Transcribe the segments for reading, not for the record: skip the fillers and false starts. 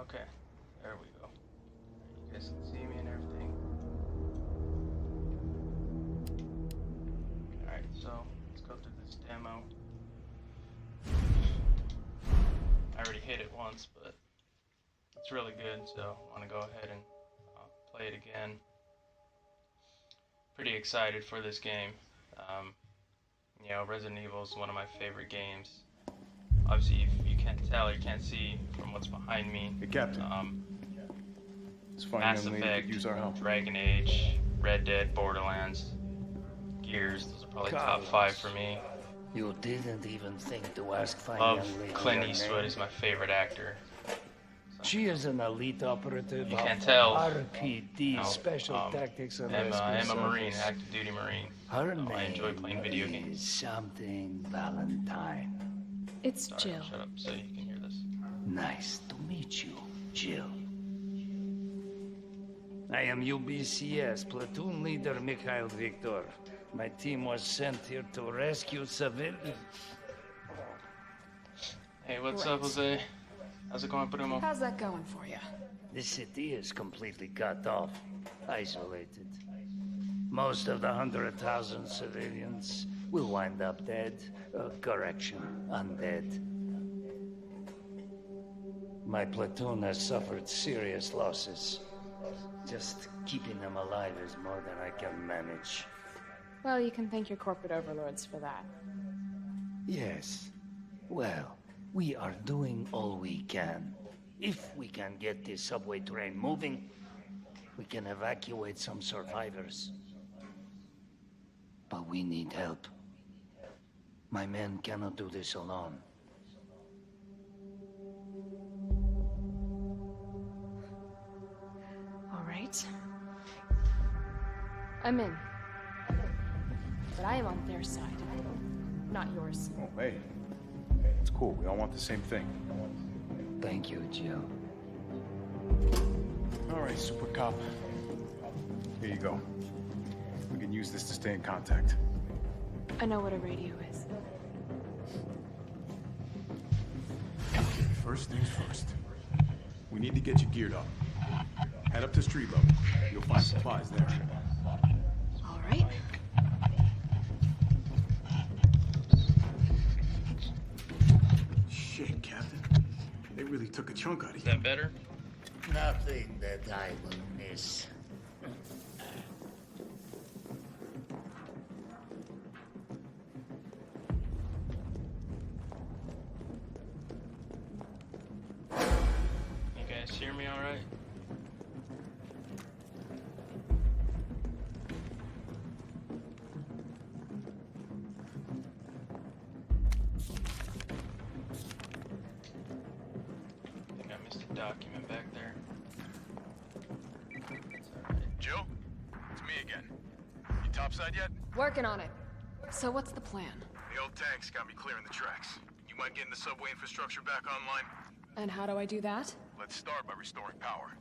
Okay, there we go. You guys can see me and everything. Alright, so let's go through this demo. I already hit it once, but it's really good, so I want to go ahead and play it again. Pretty excited for this game. You know, Resident Evil is one of my favorite games. Obviously, if you can't tell or you can't see from what's behind me, Hey, Captain. This fine Mass young lady Effect, could use our help. Dragon Age, Red Dead, Borderlands, Gears, those are probably top 5 for me. You didn't even think to ask fine Love young lady Clint her Eastwood name? is my favorite actor. She is an elite operative You of can't tell. RPD, No, Special Tactics and I'm Rescue a Marine, Service. active duty Marine. Her I enjoy name playing video games. is something Valentine. It's Sorry, Jill. shut up so you can hear this. Nice to meet you, Jill. I am UBCS Platoon Leader Mikhail Victor. My team was sent here to rescue civilians. Hey, what's up, Jose? How's it going, Primo? How's that going for you? The city is completely cut off, isolated. Most of the 100,000 civilians will wind up dead. Correction, undead. My platoon has suffered serious losses. Just keeping them alive is more than I can manage. Well, you can thank your corporate overlords for that. Yes. Well, we are doing all we can. If we can get this subway train moving, we can evacuate some survivors. But we need help. My men cannot do this alone. All right. I'm in. But I am on their side, not yours. Oh, hey. It's cool. We all want the same thing. Thank you, Jill. All right, Super Cop. Here you go. We can use this to stay in contact. I know what a radio is. First things first. We need to get you geared up. Head up to street level. You'll find supplies there. All right. Shit, Captain. They really took a chunk out of Is you. that better? Nothing that I will miss. You guys hear me all right? I think I missed a document back there. It's alright. Jill? It's me again. You topside yet? Working on it. So what's the plan? The old tanks got me clearing the tracks. You mind getting the subway infrastructure back online? And how do I do that? Let's start by restoring power.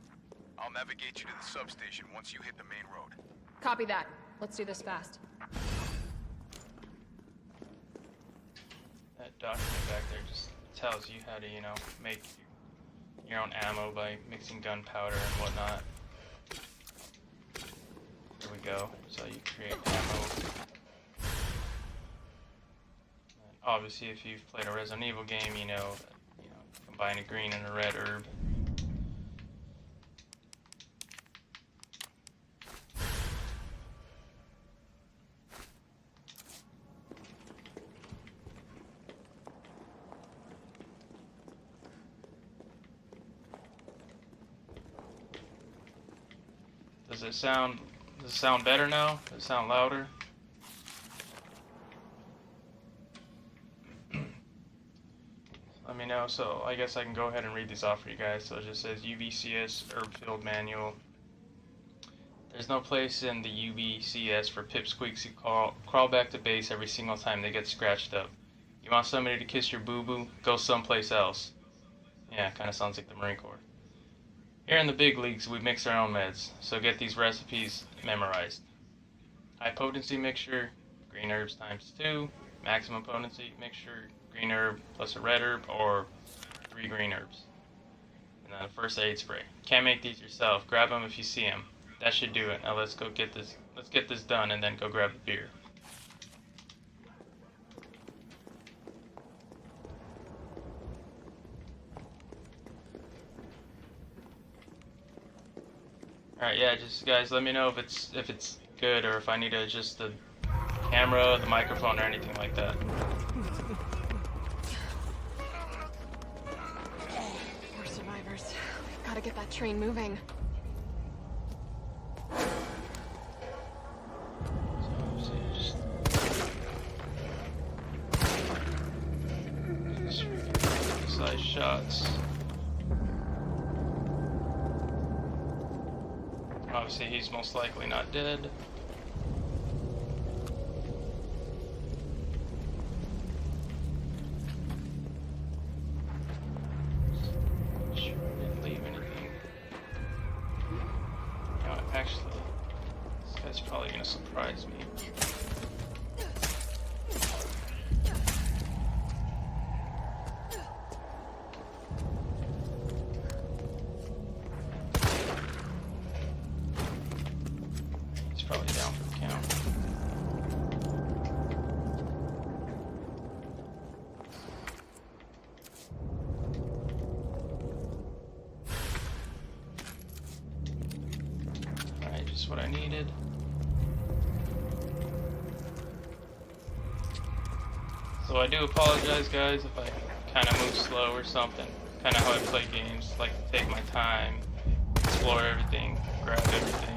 I'll navigate you to the substation once you hit the main road. Copy that. Let's do this fast. That document back there just tells you how to, you know, make your own ammo by mixing gunpowder and whatnot. Here we go. So you create ammo. And obviously, if you've played a Resident Evil game, you know, combine a green and a red herb. Does it sound better now? Does it sound louder? Let me know. So I guess I can go ahead and read these off for you guys. So it just says UBCS Herb Field Manual. There's no place in the UBCS for pipsqueaks who crawl back to base every single time they get scratched up. You want somebody to kiss your boo-boo? Go someplace else. Yeah, kind of sounds like the Marine Corps. Here in the big leagues, we mix our own meds, so get these recipes memorized. High potency mixture, green herbs ×2, maximum potency mixture, green herb plus a red herb, or 3 green herbs. And then first aid spray. Can't make these yourself. Grab them if you see them. That should do it. Now let's go get this. Let's get this done and then go grab the beer. Alright, yeah, just guys let me know if it's good or if I need to adjust the camera, the microphone, or anything like that. We're survivors. We've got to get that train moving. Size shots. Obviously, he's most likely not dead. Sure, didn't leave anything. You know, actually, this guy's probably gonna surprise me. Probably down for the count. Alright, just what I needed. So I do apologize, guys, if I kind of move slow or something. Kind of how I play games. Like to take my time, explore everything, grab everything.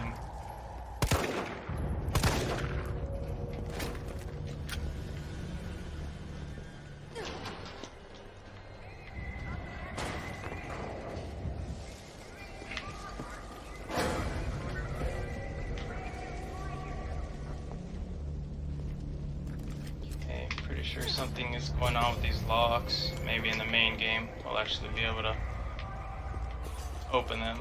Pretty sure something is going on with these locks. Maybe in the main game I'll actually be able to open them.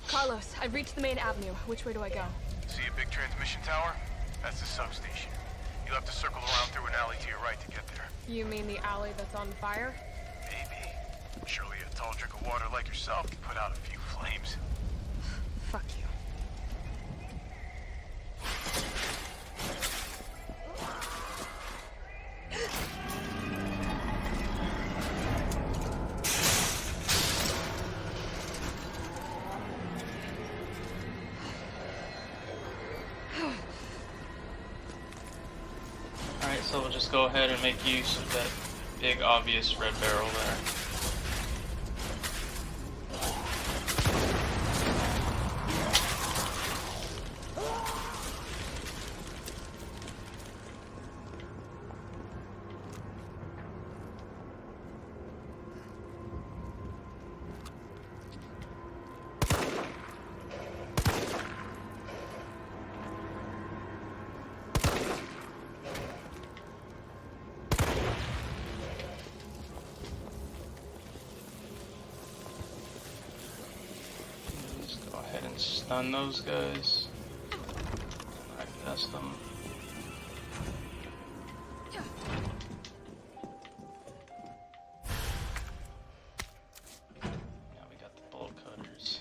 Carlos, I've reached the main avenue. Which way do I go? See a big transmission tower? That's the substation. You'll have to circle around through an alley to your right to get there. You mean the alley that's on fire? Maybe. Surely a tall drink of water like yourself can put out a few flames. Fuck you. Alright, so we'll just go ahead and make use of that big obvious red barrel there. Stun those guys. I guessed them. Now we got the bolt cutters.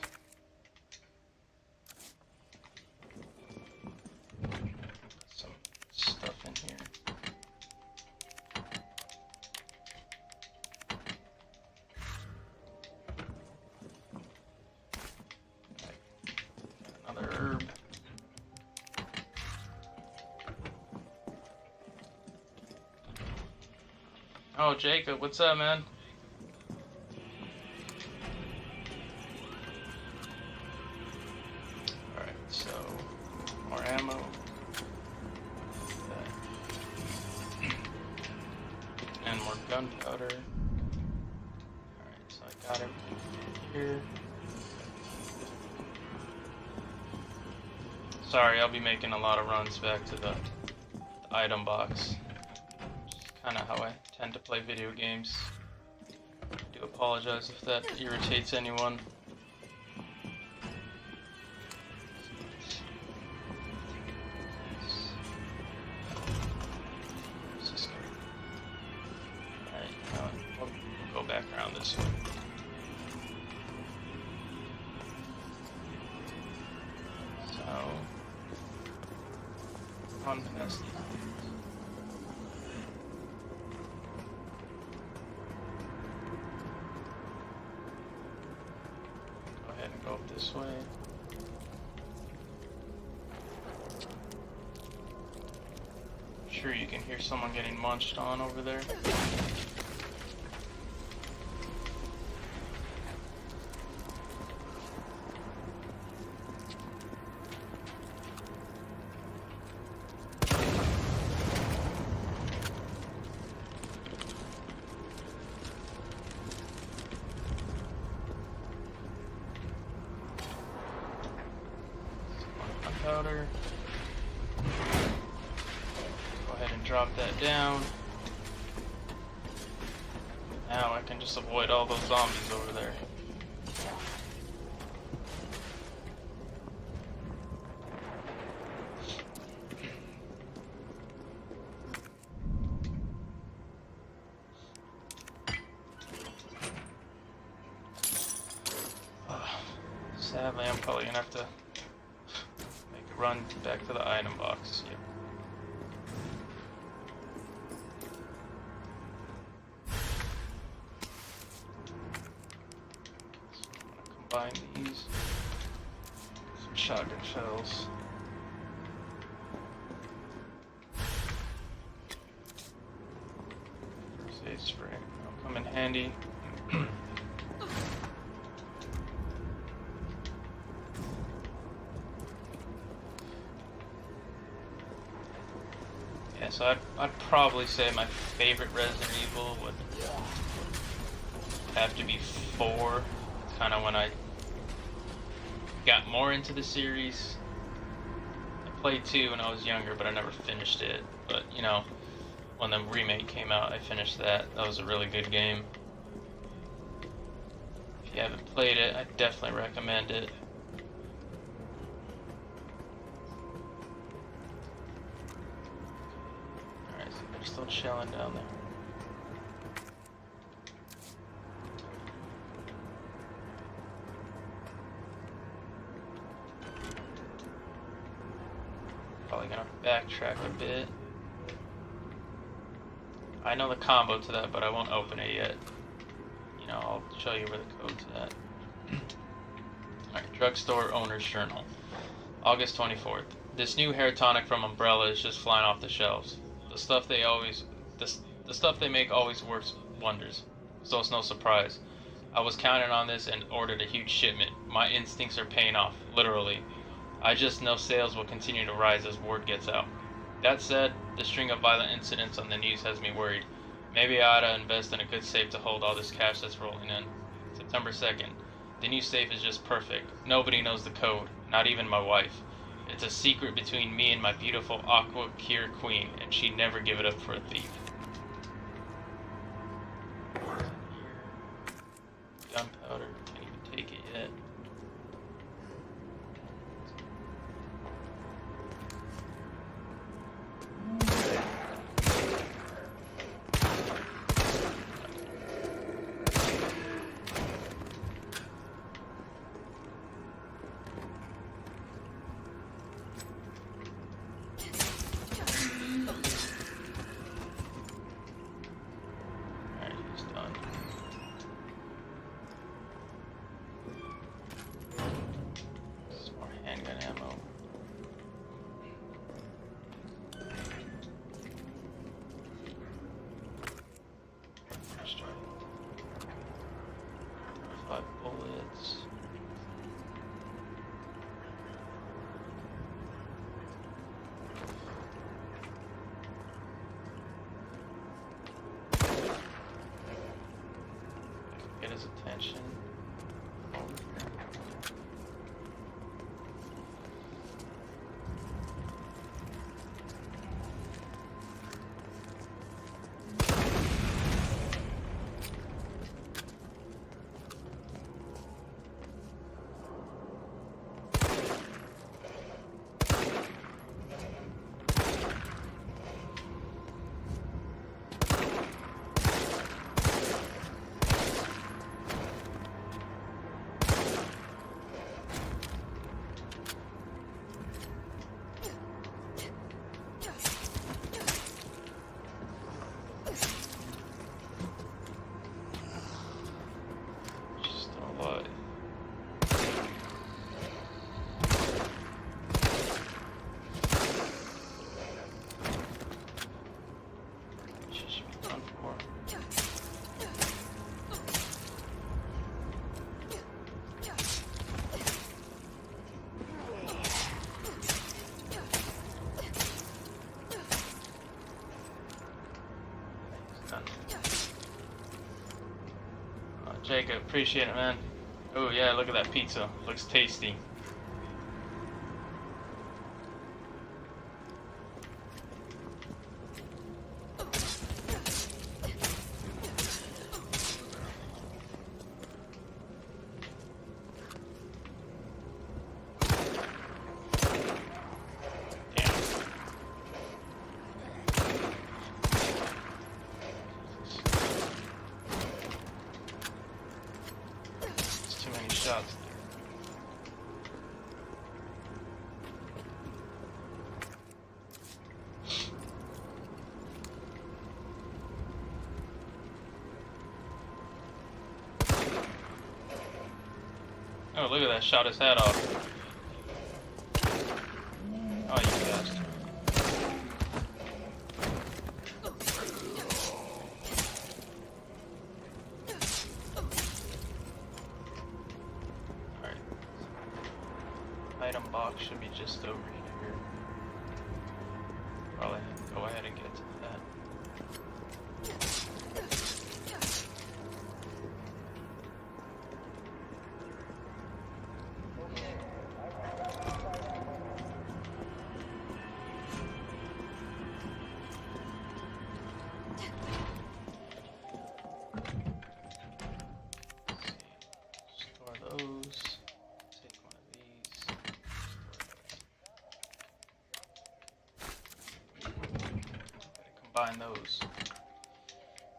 Put some stuff in here. Herb. Oh, Jacob, what's up, man? Alright, so more ammo. And more gunpowder. Alright, so I got everything here. Sorry, I'll be making a lot of runs back to the item box. Which is kind of how I tend to play video games. I do apologize if that irritates anyone. Alright, we'll go back around this way. So, on past these. Go ahead and go up this way. Sure, you can hear someone getting munched on over there. Powder. Go ahead and drop that down. Now I can just avoid all those zombies over there. Sadly, I'm probably gonna have to run back to the item box. Yep. So I'm gonna combine these. Some shotgun shells. First aid spray. That'll come in handy. So I'd probably say my favorite Resident Evil would have to be 4. It's kind of when I got more into the series. I played 2 when I was younger, but I never finished it. But, you know, when the remake came out, I finished that. That was a really good game. If you haven't played it, I definitely recommend it. Still chilling down there. Probably gonna backtrack a bit. I know the combo to that, but I won't open it yet. You know, I'll show you where the code's at. Alright, drugstore owner's journal. August 24th. This new hair tonic from Umbrella is just flying off the shelves. The stuff they make always works wonders, so it's no surprise. I was counting on this and ordered a huge shipment. My instincts are paying off, literally. I just know sales will continue to rise as word gets out. That said, the string of violent incidents on the news has me worried. Maybe I ought to invest in a good safe to hold all this cash that's rolling in. September 2nd. The new safe is just perfect. Nobody knows the code, not even my wife. It's a secret between me and my beautiful Aqua Cure Queen, and she'd never give it up for a thief. Gunpowder, can't even take it yet. His attention. Appreciate it, man. Oh yeah, look at that pizza. Looks tasty. Shots. Oh, look at that! Shot his head off. Oh, you bastard! Item box should be just over here. Probably go ahead and get to that. Store those. Take one of these. Combine those.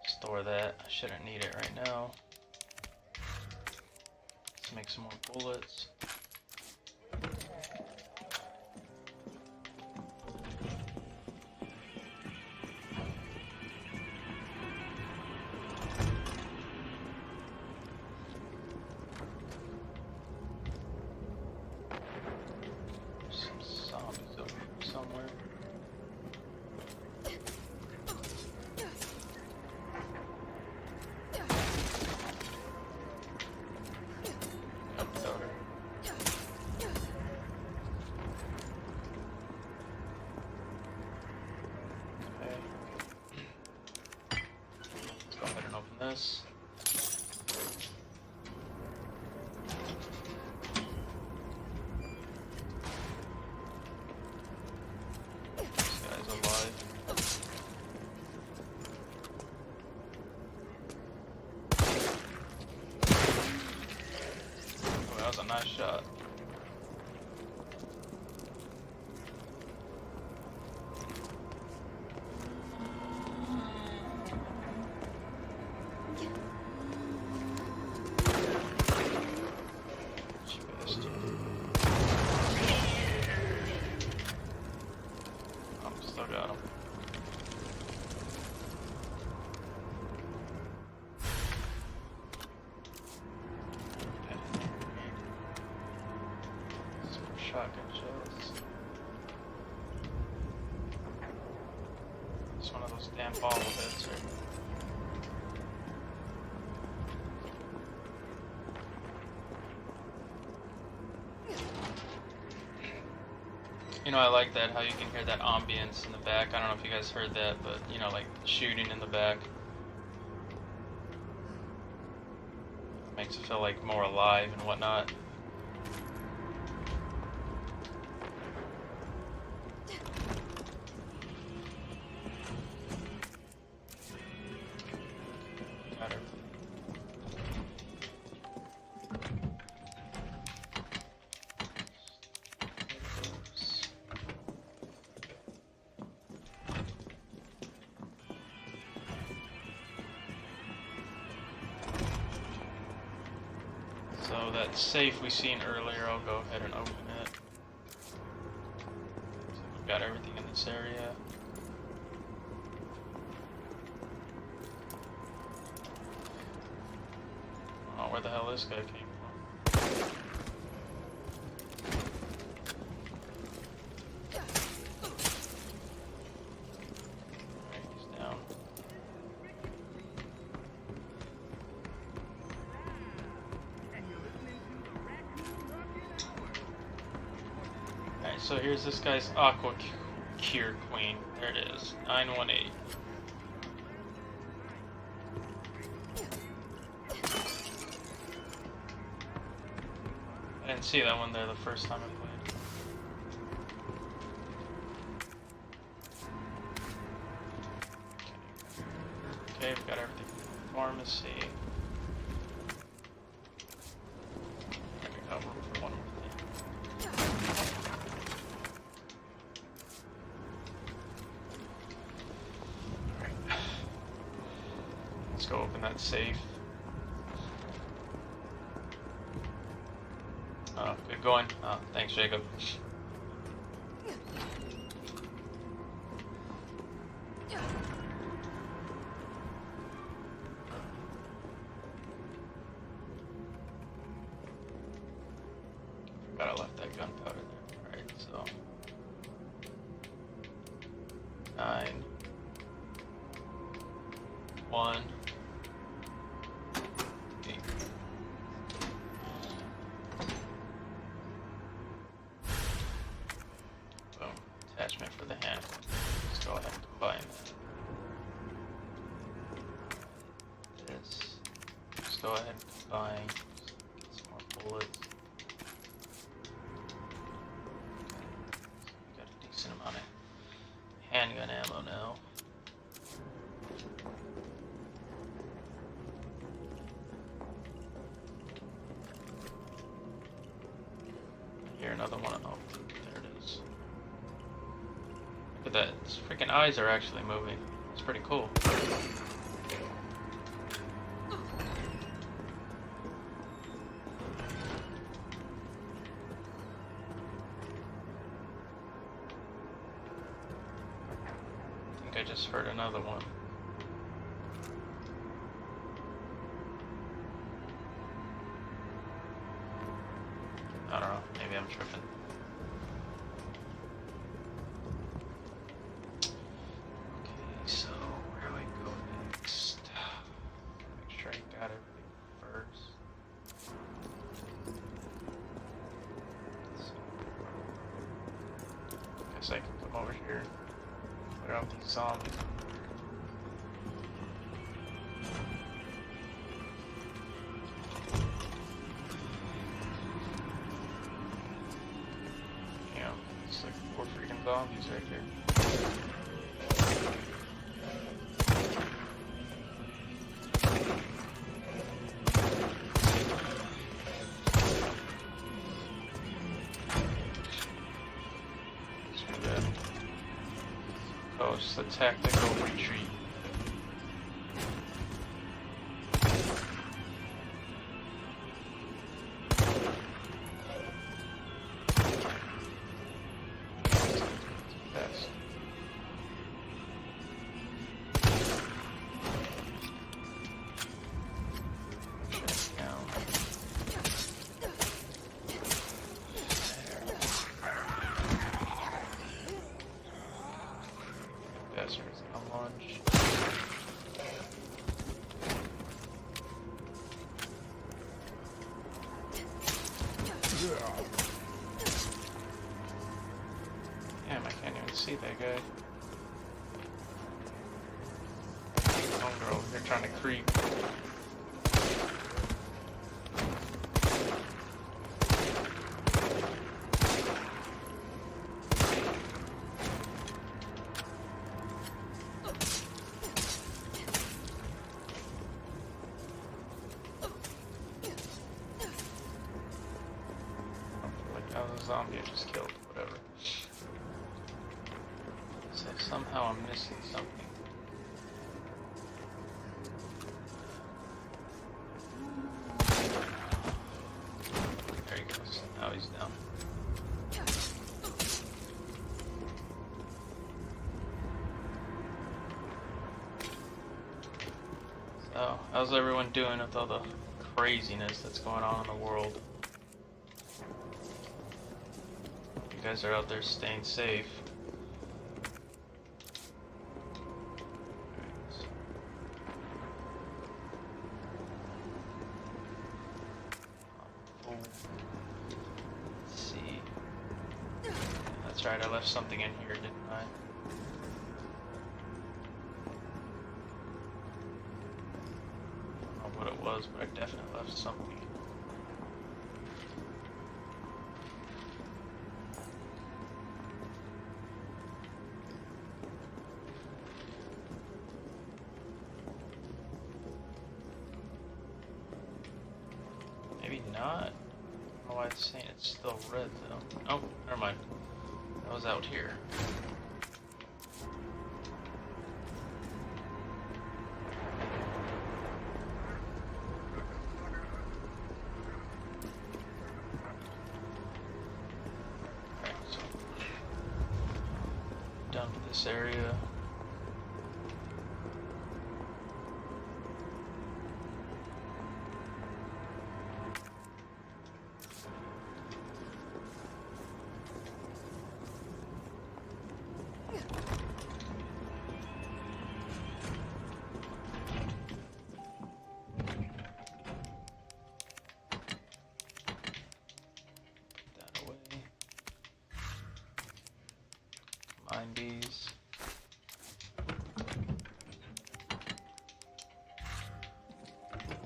Store that. I shouldn't need it right now. Let's make some more bullets. Some zombies over here somewhere. Let's go ahead and open this. This guy's alive. Oh, that was a nice shot. Still got him. Some shotgun shells. It's one of those damn bobbleheads here. You know, I like that, how you can hear that ambience in the back. I don't know if you guys heard that, but, you know, like shooting in the back. Makes it feel like more alive and whatnot. Got her. So that safe we seen earlier, I'll go ahead and open it. So we've got everything in this area. I don't know where the hell this guy came from. Alright, he's down. Alright, so here's this guy's Aqua Cure Queen. There it is, 918. didn't see that one there the first time I played. Okay, we got everything from the pharmacy. I got room for one more thing. Alright. Let's go open that safe. Oh, good going. Oh, thanks, Jacob. Forgot I left that gunpowder there. Alright, so 9 1 8. Boom. Attachment for the hand. Let's go ahead and combine that. This. Let's go ahead and combine. Get some more bullets. Got a decent amount of handgun ammo now. Here, another one. Oh, there it is. Look at that. Its freaking eyes are actually moving. It's pretty cool. I think I just heard another one. I don't know, maybe I'm tripping. Okay, so where do I go next? Make sure I got everything first. So, guess I can come over here. Clear out these zombies. Yeah, it's like 4 freaking zombies right here. Screw that. Oh, it's the tactical retreat. Best. Check down. Bastards, come lunch. Damn, I can't even see that guy. Homegirl over here trying to creep. Like, that was a zombie I just killed, whatever. So somehow I'm missing something. There he goes. Now he's down. So, how's everyone doing with all the craziness that's going on in the world? You guys are out there staying safe. Let's see. That's right, I left something in here, didn't I? I don't know what it was, but I definitely left something. know why it's saying it's still red though. Oh, never mind. That was out here. Alright, so done with this area. Mind these.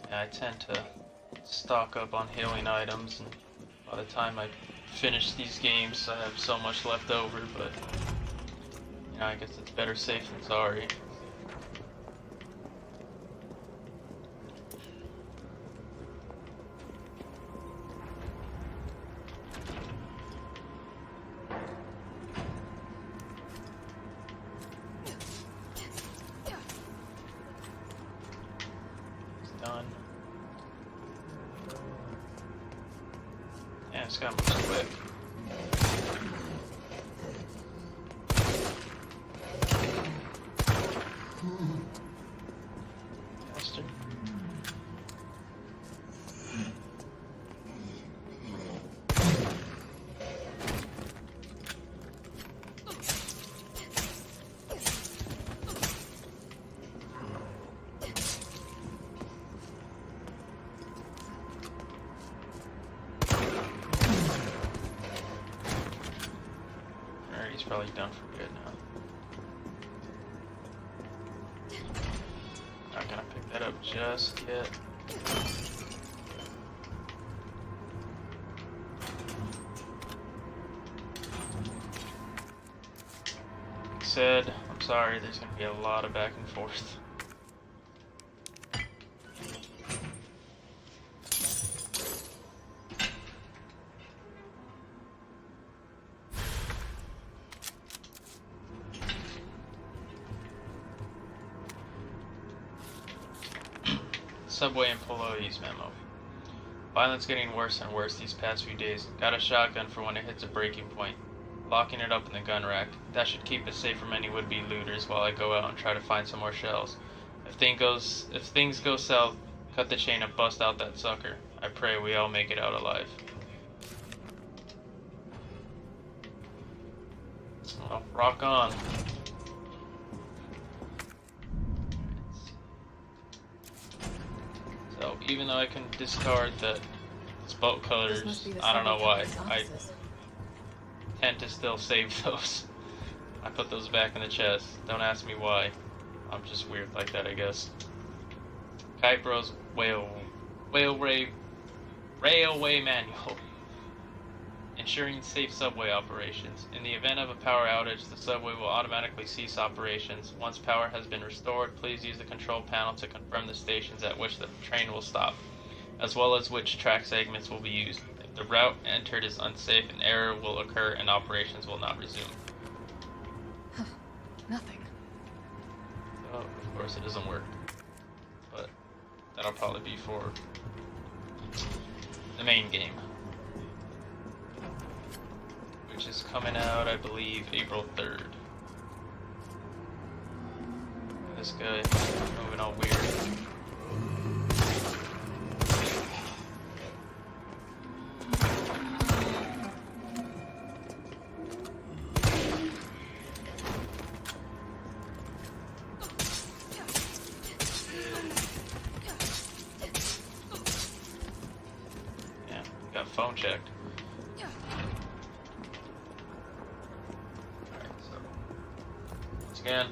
Yeah, I tend to stock up on healing items, and by the time I finish these games, I have so much left over, but you know, I guess it's better safe than sorry. Done. Yeah, it's got moves quick. Faster. He's probably done for good now. Not gonna pick that up just yet. Like I said, I'm sorry, there's gonna be a lot of back and forth. Subway employees memo. Violence getting worse and worse these past few days. Got a shotgun for when it hits a breaking point. Locking it up in the gun rack. That should keep it safe from any would-be looters while I go out and try to find some more shells. If things go south, cut the chain and bust out that sucker. I pray we all make it out alive. Well, rock on. So even though I can discard the boat colors, I don't know why. I tend to still save those. I put those back in the chest. Don't ask me why. I'm just weird like that, I guess. Kypro's railway manual. Ensuring safe subway operations. In the event of a power outage, the subway will automatically cease operations. Once power has been restored, please use the control panel to confirm the stations at which the train will stop, as well as which track segments will be used. If the route entered is unsafe, an error will occur and operations will not resume. Nothing. So, of course, it doesn't work, but that'll probably be for the main game, which is coming out, I believe, April 3rd. This guy moving all weird. Yeah, got phone checked. Again.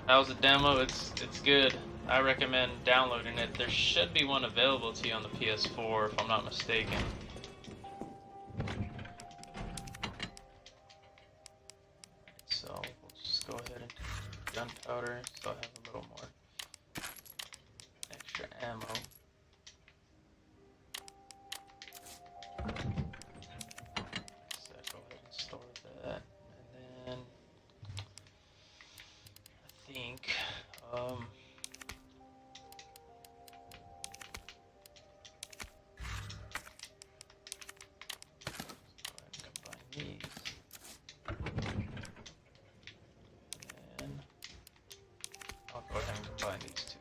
How's the demo? It's good. I recommend downloading it. There should be one available to you on the PS4 if I'm not mistaken. So we'll just go ahead and gunpowder, so I have a little more extra ammo. So go ahead and store that, and then I think combine these. I'll go ahead and combine these two.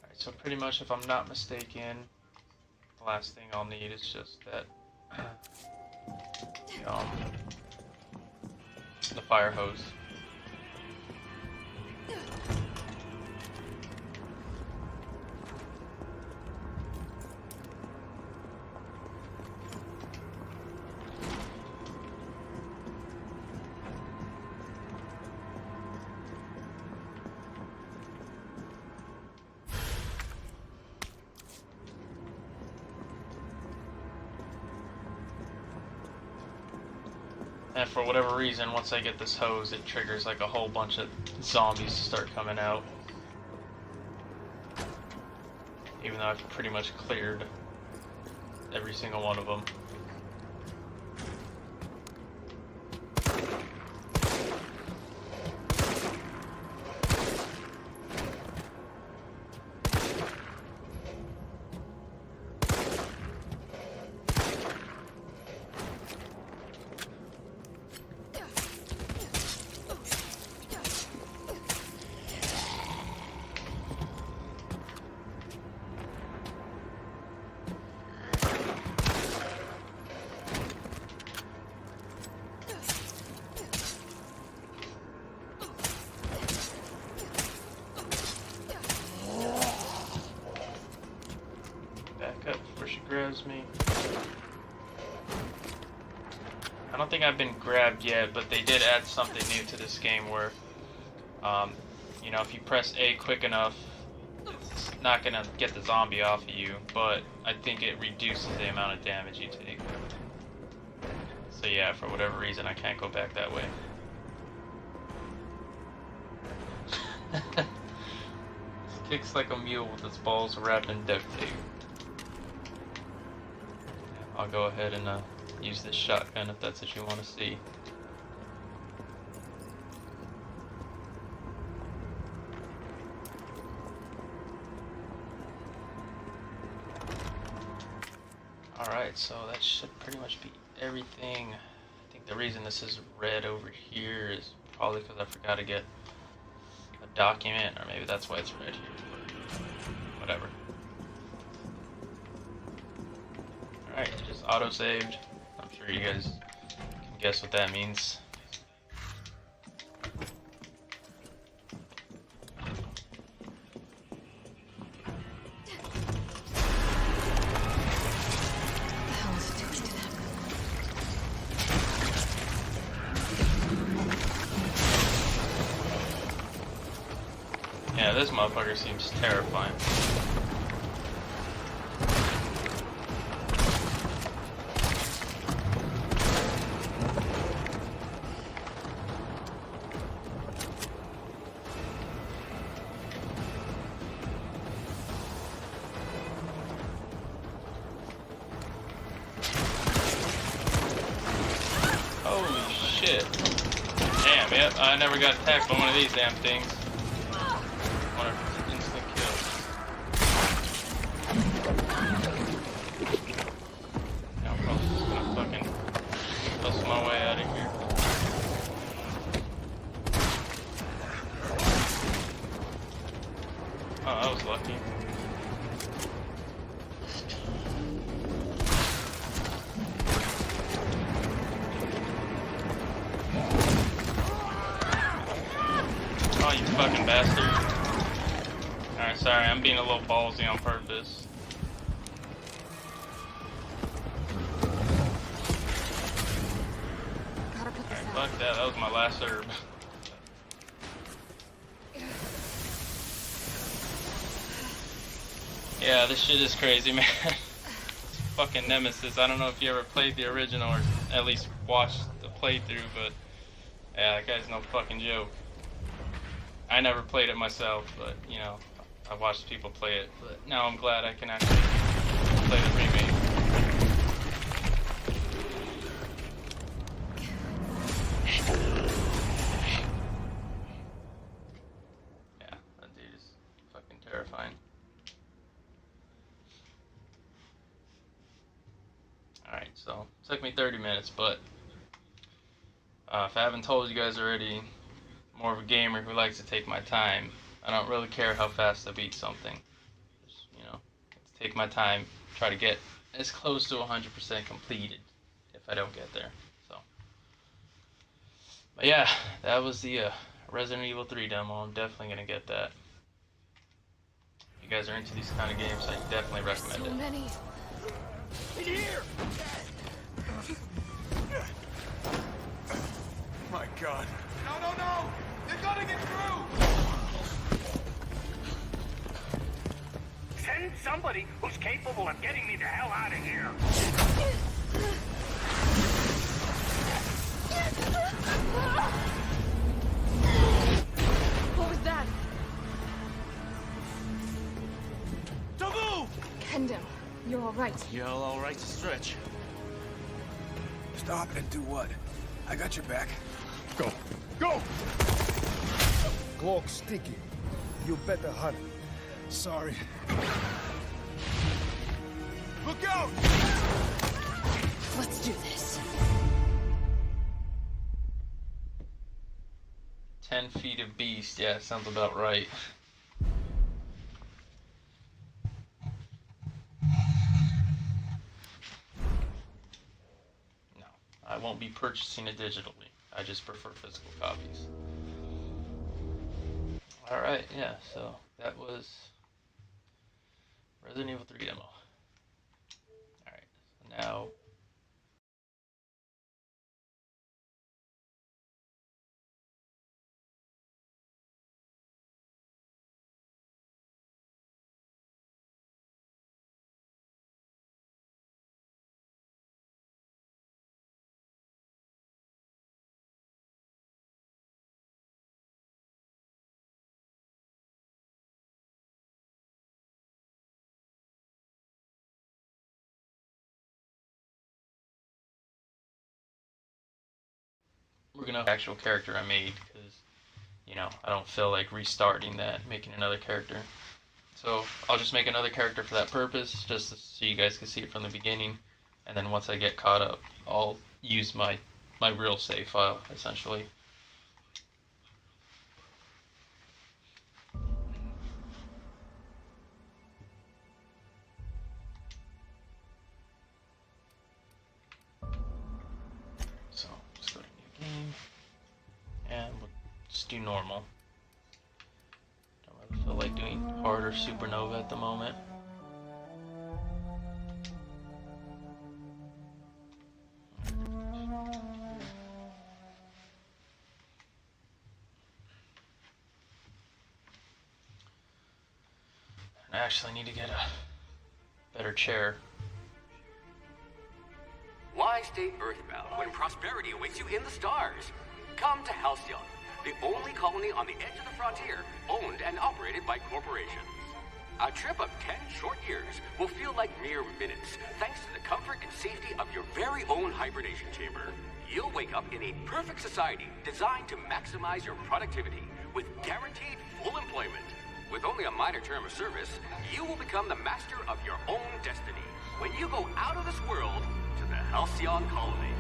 Alright, so pretty much if I'm not mistaken, the last thing I'll need is just that the fire hose. And for whatever reason, once I get this hose, it triggers like a whole bunch of zombies to start coming out. Even though I've pretty much cleared every single one of them. Grabs me. I don't think I've been grabbed yet, but they did add something new to this game where, you know, if you press A quick enough, it's not gonna get the zombie off of you, but I think it reduces the amount of damage you take. So yeah, for whatever reason, I can't go back that way. It kicks like a mule with its balls wrapped in duct tape. I'll go ahead and use this shotgun if that's what you want to see. Alright, so that should pretty much be everything. I think the reason this is red over here is probably because I forgot to get a document, or maybe that's why it's red here, but whatever. Alright, it just auto-saved. I'm sure you guys can guess what that means. Yeah, this motherfucker seems terrifying. Holy shit. Damn, yep, I never got attacked by one of these damn things. One of instant kills. Yeah, I'm probably just gonna fucking bust my way out of here. Oh, that was lucky. Oh, you fucking bastard. Alright, sorry, I'm being a little ballsy on purpose. Alright, fuck that, that was my last herb. Yeah, this shit is crazy, man. Fucking Nemesis. I don't know if you ever played the original or at least watch the playthrough, but yeah, that guy's no fucking joke. I never played it myself, but you know, I watched people play it. But now I'm glad I can actually play the remake. Yeah, that dude is fucking terrifying. Alright, so it took me 30 minutes, but if I haven't told you guys already, more of a gamer who likes to take my time. I don't really care how fast I beat something. Just, you know, take my time, try to get as close to 100% completed if I don't get there. So, but yeah, that was the Resident Evil 3 demo. I'm definitely gonna get that. If you guys are into these kind of games, I definitely recommend So it. many. Here! My God. No! They're gonna get through! Send somebody who's capable of getting me the hell out of here. What was that? Taboo! Kendall, you're all right. You're all right to stretch. Stop and do what? I got your back. Go. Go! Cloak sticky. You better hurry. Sorry. Look out! Let's do this. 10 feet of beast, yeah, sounds about right. No, I won't be purchasing it digitally. I just prefer physical copies. Alright, yeah, so that was Resident Evil 3 demo. Alright, so now we're gonna have the actual character I made because, you know, I don't feel like restarting that, making another character. So I'll just make another character for that purpose, just so you guys can see it from the beginning. And then once I get caught up, I'll use my real save file, essentially. So, let's go to new game. And we'll just do normal. Don't really feel like doing hard or supernova at the moment. I actually need to get a better chair. Why stay earthbound when prosperity awaits you in the stars? Come to Halcyon, the only colony on the edge of the frontier, owned and operated by corporations. A trip of 10 short years will feel like mere minutes, thanks to the comfort and safety of your very own hibernation chamber. You'll wake up in a perfect society designed to maximize your productivity with guaranteed full employment. With only a minor term of service, you will become the master of your own destiny when you go out of this world to the Halcyon colony.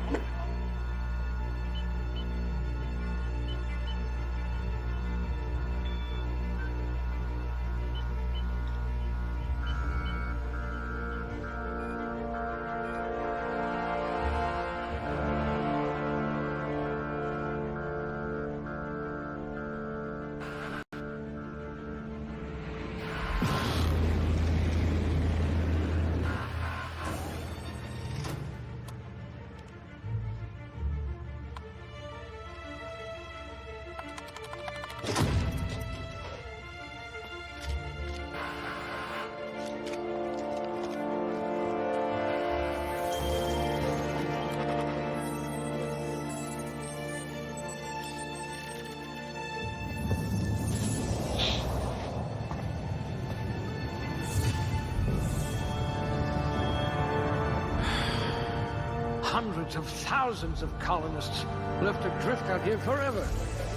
hundreds of thousands of colonists will have to drift out here forever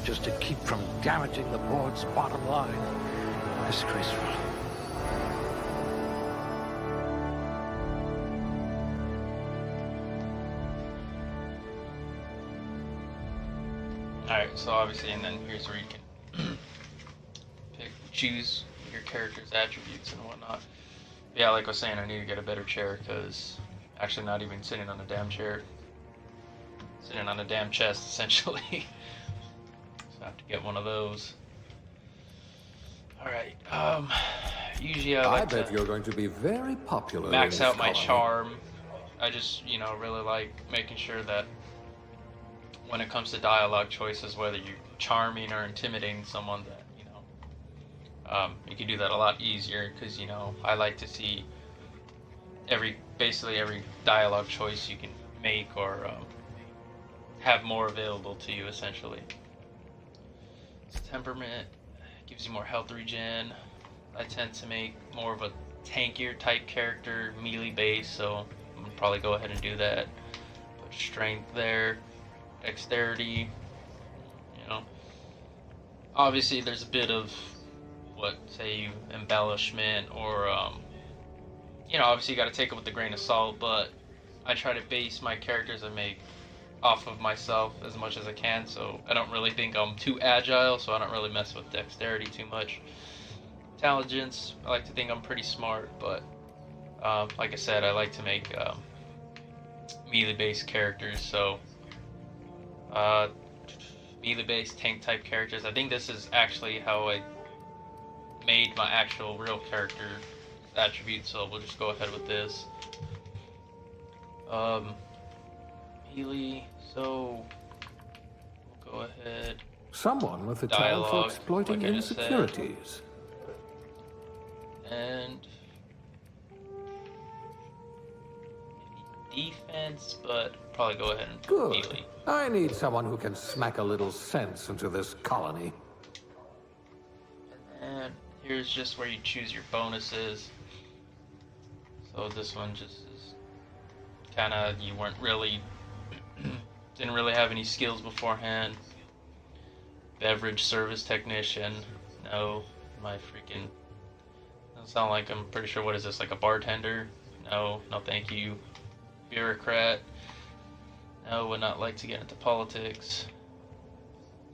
just to keep from damaging the board's bottom line. Disgraceful. Alright, so obviously, and then here's where you can choose your character's attributes and whatnot. Yeah, like I was saying, I need to get a better chair, because actually not even sitting on a damn chair. Sitting on a damn chest, essentially. So I have to get one of those. Alright, usually I bet you're going to be very popular. Max out my charm. I just, really like making sure that when it comes to dialogue choices, whether you're charming or intimidating someone, that you can do that a lot easier, because I like to see basically every dialogue choice you can make, or have more available to you, essentially. Temperament gives you more health regen. I tend to make more of a tankier type character, melee base, so I'm gonna probably go ahead and do that. Put strength there, dexterity. Obviously there's a bit of embellishment, or obviously you got to take it with a grain of salt, but I try to base my characters I make off of myself as much as I can, so I don't really think I'm too agile, so I don't really mess with dexterity too much. Intelligence, I like to think I'm pretty smart, but like I said, I like to make melee based characters, so melee based tank type characters. I think this is actually how I made my actual real character attributes, so we'll just go ahead with this. Melee, so we'll go ahead. Someone with a talent for exploiting insecurities. And defense, but probably go ahead and Good. melee. I need someone who can smack a little sense into this colony. And here's just where you choose your bonuses. So this one just is kind of, you weren't really, didn't really have any skills beforehand. Beverage service technician. No, my freaking, doesn't sound like, I'm pretty sure, what is this, like a bartender? No, no thank you. Bureaucrat. No, would not like to get into politics.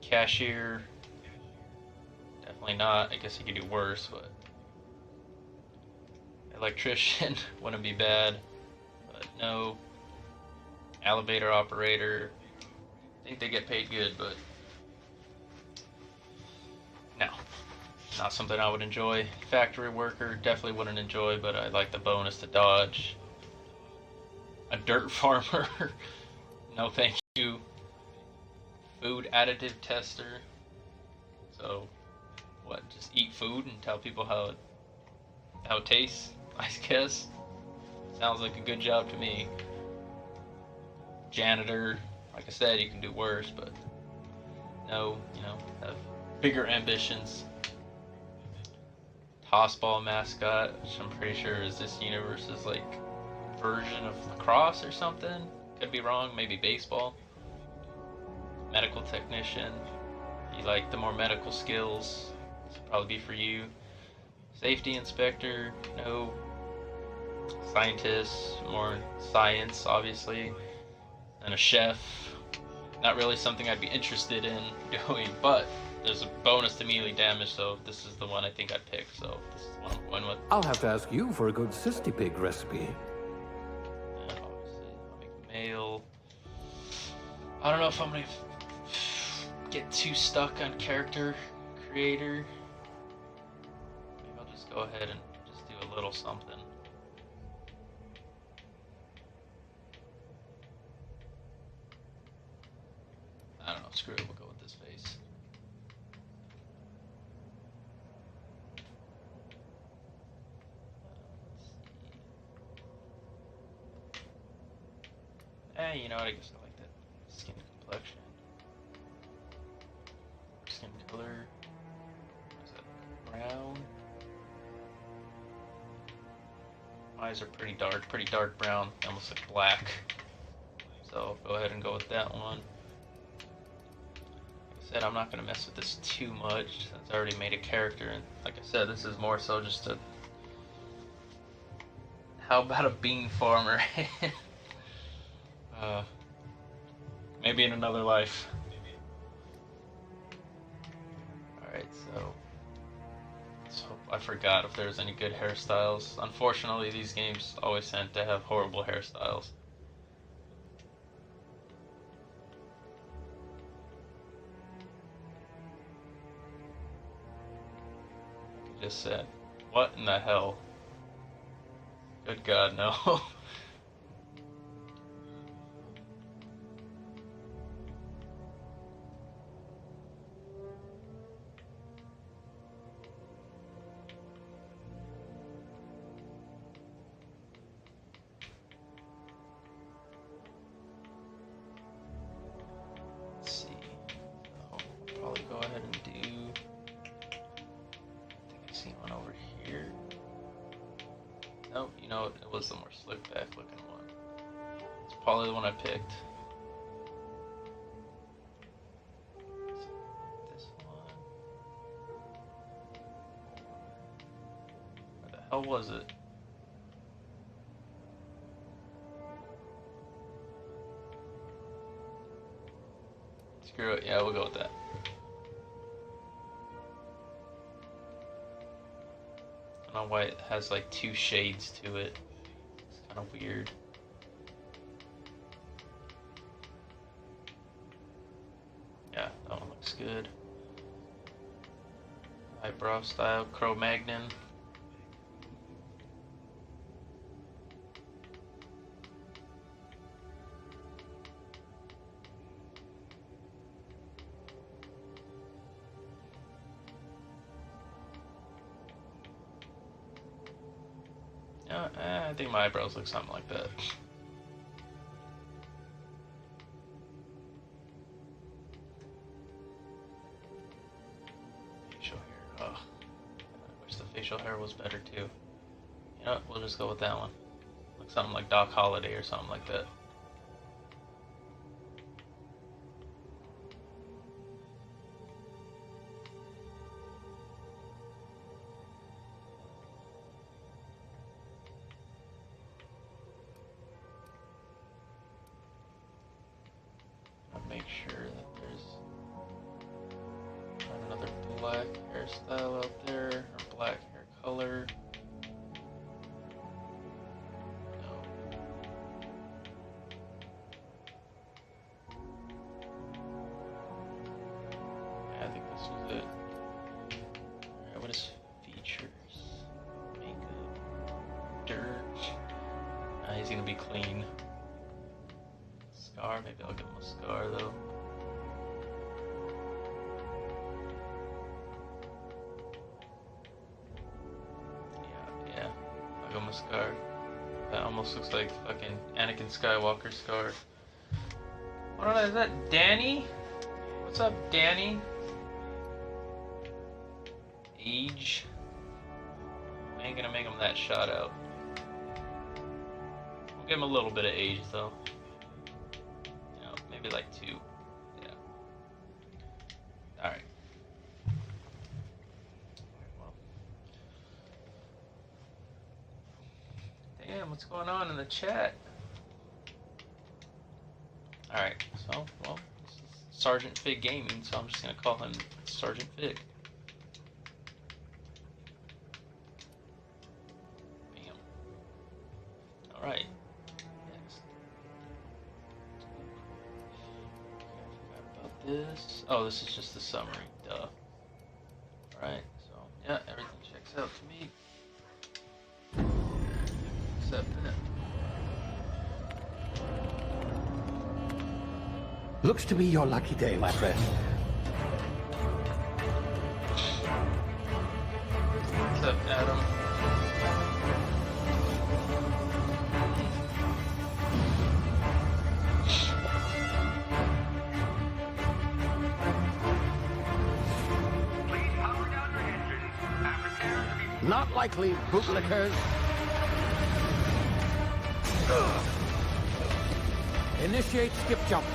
Cashier. Definitely not. I guess you could do worse, but electrician wouldn't be bad, but no. Elevator operator. I think they get paid good, but no, not something I would enjoy. Factory worker, definitely wouldn't enjoy, but I like the bonus to dodge. A dirt farmer. No thank you. Food additive tester. So what, just eat food and tell people how it tastes, I guess. Sounds like a good job to me. Janitor, like I said, you can do worse, but no, have bigger ambitions. Tossball mascot, which I'm pretty sure is this universe's like version of lacrosse or something. Could be wrong, maybe baseball. Medical technician. You like the more medical skills, this will probably be for you. Safety inspector, no. Scientist, more science, obviously. And a chef, not really something I'd be interested in doing, but there's a bonus to melee damage, so this is the one I think I'd pick, so this is the one I'm going with. I'll have to ask you for a good Sisty Pig recipe. And obviously, I'll make male. I don't know if I'm gonna get too stuck on character creator. Maybe I'll just go ahead and just do a little something. I don't know, screw it, we'll go with this face. You know what, I guess I like that skin complexion. Skin color. Is that brown? Eyes are pretty dark brown, almost like black. So so I'll go ahead and go with that one. Like I said, I'm not going to mess with this too much since I already made a character, and like I said, this is more so just a... How about a bean farmer? Maybe in another life. Alright, so... Let's hope I forgot if there's any good hairstyles. Unfortunately, these games always tend to have horrible hairstyles. Like I just said, what in the hell? Good God, no. Let's see. I'll probably go ahead and do... I think I see one over here. Nope, you know what? It was the more slick back looking one. It's probably the one I picked. This one. Where the hell was it? Screw it, yeah, we'll go with that. I don't know why it has like two shades to it. It's kind of weird. Yeah, that one looks good. Eyebrow style, Cro-Magnon. I think my eyebrows look something like that. Facial hair. Ugh. I wish the facial hair was better too. You know what? We'll just go with that one. Looks something like Doc Holliday or something like that. Make sure that there's another black hairstyle out there, or black hair color. No. Yeah, I think this was it. Alright, what is features? Makeup. Dirt. He's gonna be clean. Scar, maybe I'll give him a scar though. Yeah, I'll give him a scar. That almost looks like fucking Anakin Skywalker's scar. What on, is that Danny? What's up, Danny? Age. I ain't gonna make him that shot out. I'll give him a little bit of age though. Maybe like 2. Yeah. Alright. Well. Damn, what's going on in the chat? Alright, so, well, this is Sergeant Fig Gaming, so I'm just gonna call him Sergeant Fig. Bam. Alright. This. Oh, this is just the summary. Duh. Alright, so, yeah, everything checks out to me. Except that. Looks to be your lucky day, my friend. What's up, Adam? Not likely, bootlickers. Initiate skip jump.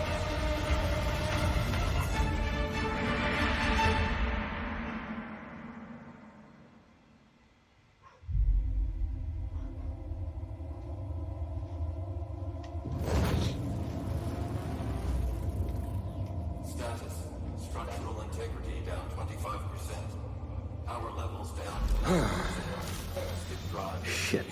Status. Structural integrity down 25%. Power levels down. Skip drive. Shit.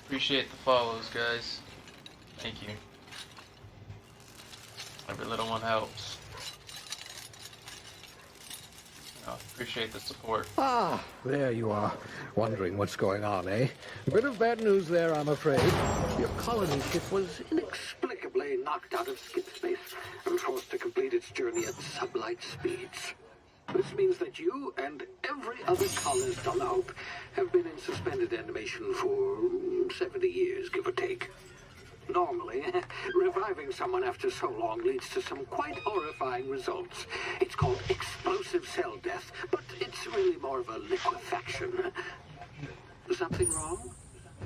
Appreciate the follows, guys. Thank you. Every little one helps. Appreciate the support. Ah, there you are. Wondering what's going on, eh? A bit of bad news there, I'm afraid. Your colony ship was inexplicably knocked out of skip space and forced to complete its journey at sublight speeds. This means that you and every other colonist on the Hope have been in suspended animation for 70 years, give or take. Normally, reviving someone after so long leads to some quite horrifying results. It's called explosive cell death, but it's really more of a liquefaction. Something wrong?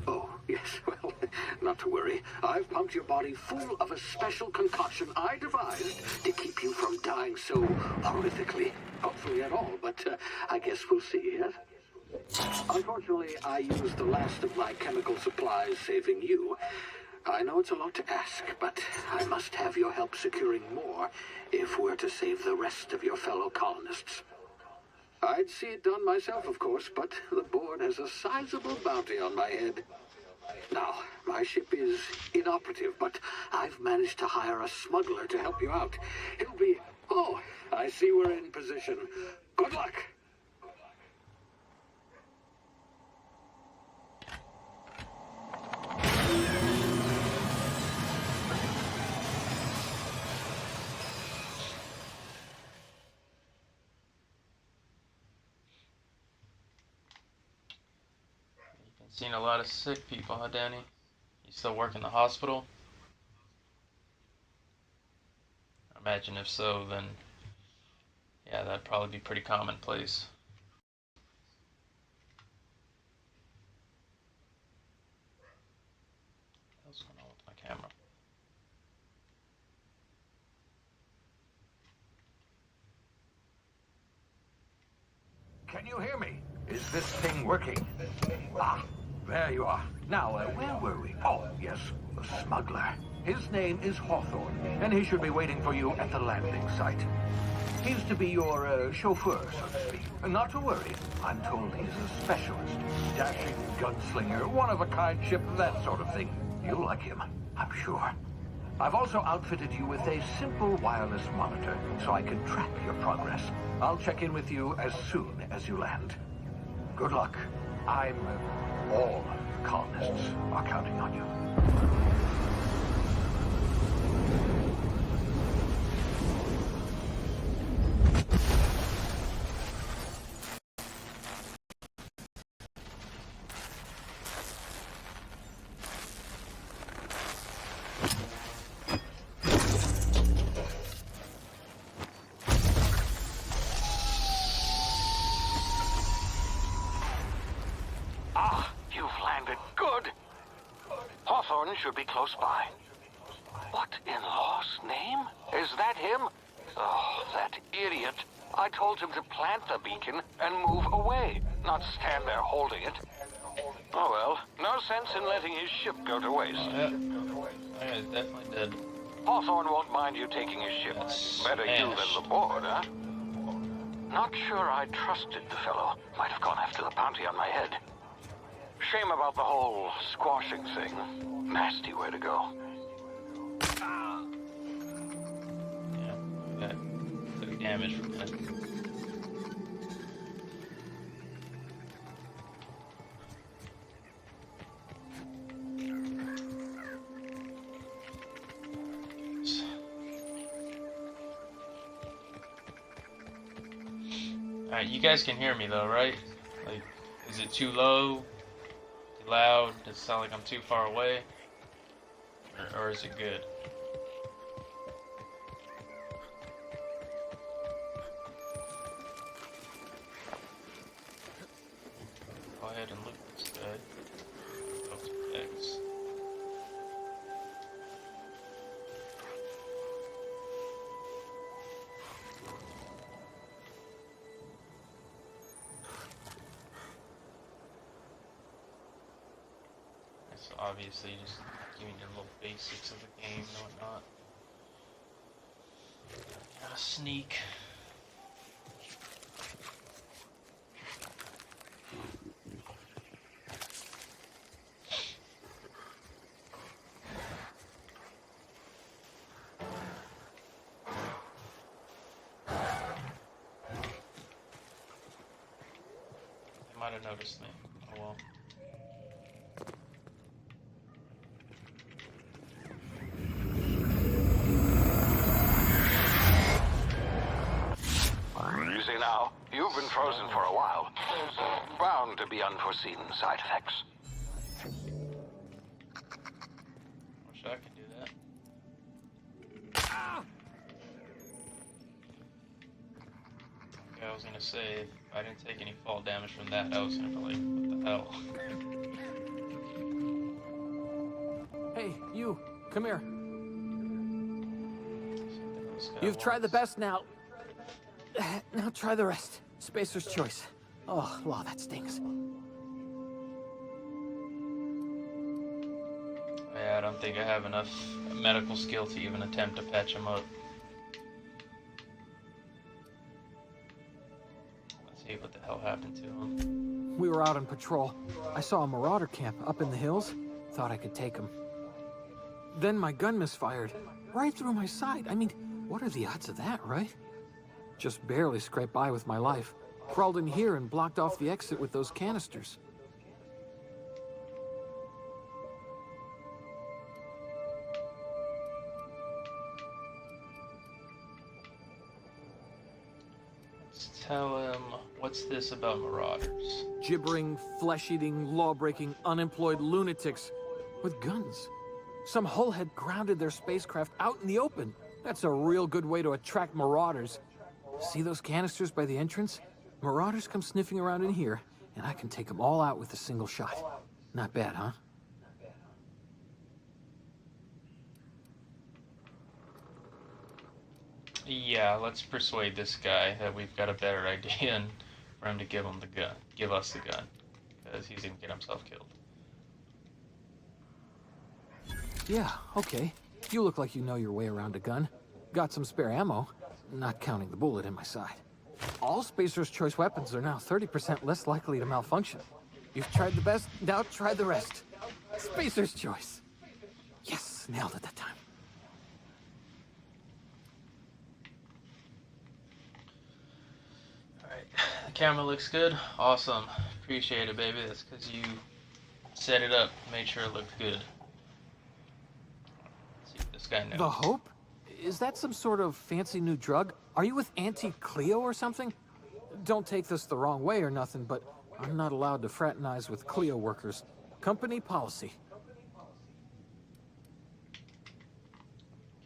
Oh, yes, well, not to worry. I've pumped your body full of a special concoction I devised to keep you from dying so horrifically. Hopefully at all, but I guess we'll see, yes? Unfortunately, I used the last of my chemical supplies saving you. I know it's a lot to ask, but I must have your help securing more if we're to save the rest of your fellow colonists. I'd see it done myself, of course, but the board has a sizable bounty on my head. Now, my ship is inoperative, but I've managed to hire a smuggler to help you out. He'll be... Oh, I see we're in position. Good luck! Seen a lot of sick people, huh, Danny? You still work in the hospital? I imagine if so, then yeah, that'd probably be pretty commonplace. What's going on with my camera? Can you hear me? Is this thing working? Ah, there you are. Now, where were we? Oh, yes, the smuggler. His name is Hawthorne, and he should be waiting for you at the landing site. He's to be your chauffeur, so to speak. Not to worry. I'm told he's a specialist. Dashing gunslinger, one-of-a-kind ship, that sort of thing. You'll like him, I'm sure. I've also outfitted you with a simple wireless monitor, so I can track your progress. I'll check in with you as soon as you land. Good luck. All colonists are counting on you. Should be close by. What in law's name? Is that him? Oh, that idiot. I told him to plant the beacon and move away, not stand there holding it. Oh well, no sense in letting his ship go to waste. Yeah, it's definitely dead. Hawthorne won't mind you taking his ship. Better you than the board, huh? Not sure I trusted the fellow. Might have gone after the bounty on my head. Shame about the whole squashing thing. Nasty way to go. Yeah, we got 30 damage from that. Alright, you guys can hear me though, right? Like, is it too low? Too loud? Does it sound like I'm too far away? Or is it good? obviously just giving you little basics of the game and whatnot. Gotta sneak. They might have noticed me. Oh well. Easy now. You've been frozen for a while. There's bound to be unforeseen side effects. Wish I could do that. Okay, I was gonna say, if I didn't take any fall damage from that, I was gonna be like, what the hell? Hey, you, come here. This guy You've tried the wants. best now. Now try the rest. Spacer's choice. Oh, wow, that stings. Yeah, I don't think I have enough medical skill to even attempt to patch him up. Let's see what the hell happened to him. We were out on patrol. I saw a marauder camp up in the hills. Thought I could take him. Then my gun misfired. Right through my side. I mean, what are the odds of that, right? Just barely scraped by with my life. Crawled in here and blocked off the exit with those canisters. Let's tell him, what's this about marauders? Gibbering, flesh-eating, law-breaking, unemployed lunatics with guns. Some hullhead grounded their spacecraft out in the open. That's a real good way to attract marauders. See those canisters by the entrance? Marauders come sniffing around in here, and I can take them all out with a single shot. Not bad, huh? Yeah, let's persuade this guy that we've got a better idea and for him to give him the gun. Give us the gun. Because he's gonna get himself killed. Yeah, okay. You look like you know your way around a gun. Got some spare ammo, not counting the bullet in my side. All Spacer's Choice weapons are now 30% less likely to malfunction. You've tried the best, now try the rest. Spacer's Choice. Yes, nailed it that time. Alright, the camera looks good. Awesome. Appreciate it, baby. That's because you set it up, made sure it looked good. Let's see if this guy knows. The Hope? Is that some sort of fancy new drug? Are you with Auntie Cleo or something? Don't take this the wrong way or nothing, but I'm not allowed to fraternize with Cleo workers. Company policy.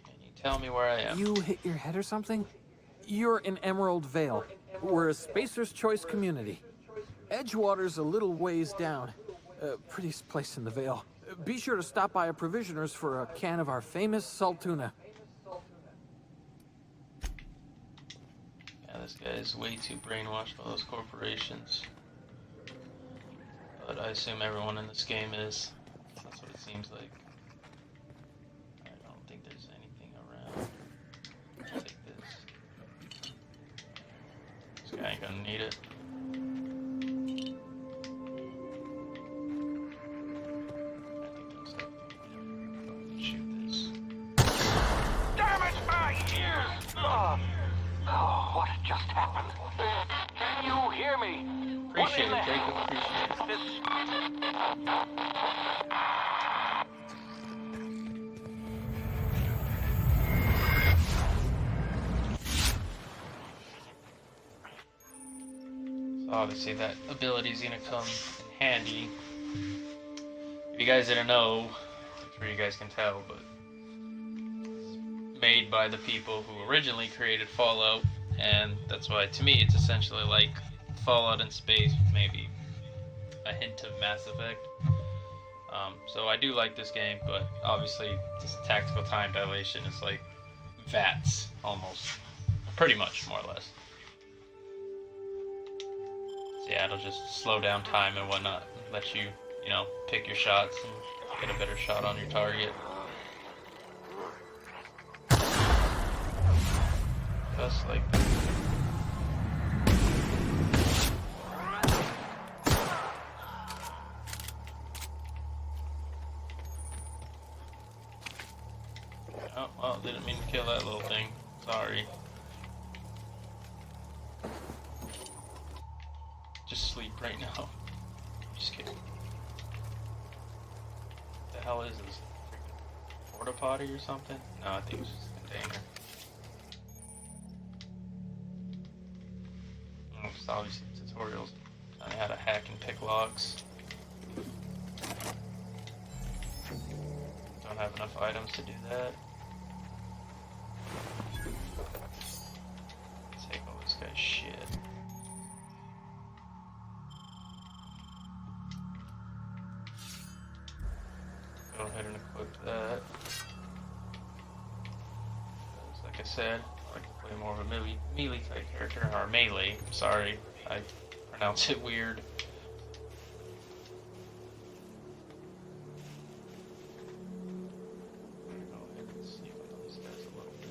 Can you tell me where I am? You hit your head or something? You're in Emerald Vale. We're a Spacer's Choice community. Edgewater's a little ways down. Prettiest place in the Vale. Be sure to stop by a provisioner's for a can of our famous salt tuna. Yeah, this guy is way too brainwashed by those corporations. But I assume everyone in this game is. That's what it seems like. I don't think there's anything around. I'll take this. This guy ain't gonna need it. I think there's shoot this. Damage my ears! Oh, what just happened? Can you hear me? Appreciate it, Jacob. Appreciate it. This... So obviously that ability is gonna come in handy. If you guys didn't know, I'm sure you guys can tell, but it's made by the people who originally created Fallout, and that's why, to me, it's essentially like Fallout in space with maybe a hint of Mass Effect. So I do like this game, but obviously this tactical time dilation is like VATS, almost. Pretty much, more or less. So yeah, it'll just slow down time and whatnot, let you, you know, pick your shots and get a better shot on your target. Just like that. Oh, well, didn't mean to kill that little thing. Sorry. Just sleep right now. Just kidding. What the hell is this? Porta potty or something? No, I think it's just a container. It's obviously tutorials on how to hack and pick locks. Don't have enough items to do that. Take all this guy's shit. Go ahead and equip that. Like I said, I like to play more of a melee type character, or melee, sorry, I pronounce it weird. Go ahead and see what these guys a little bit.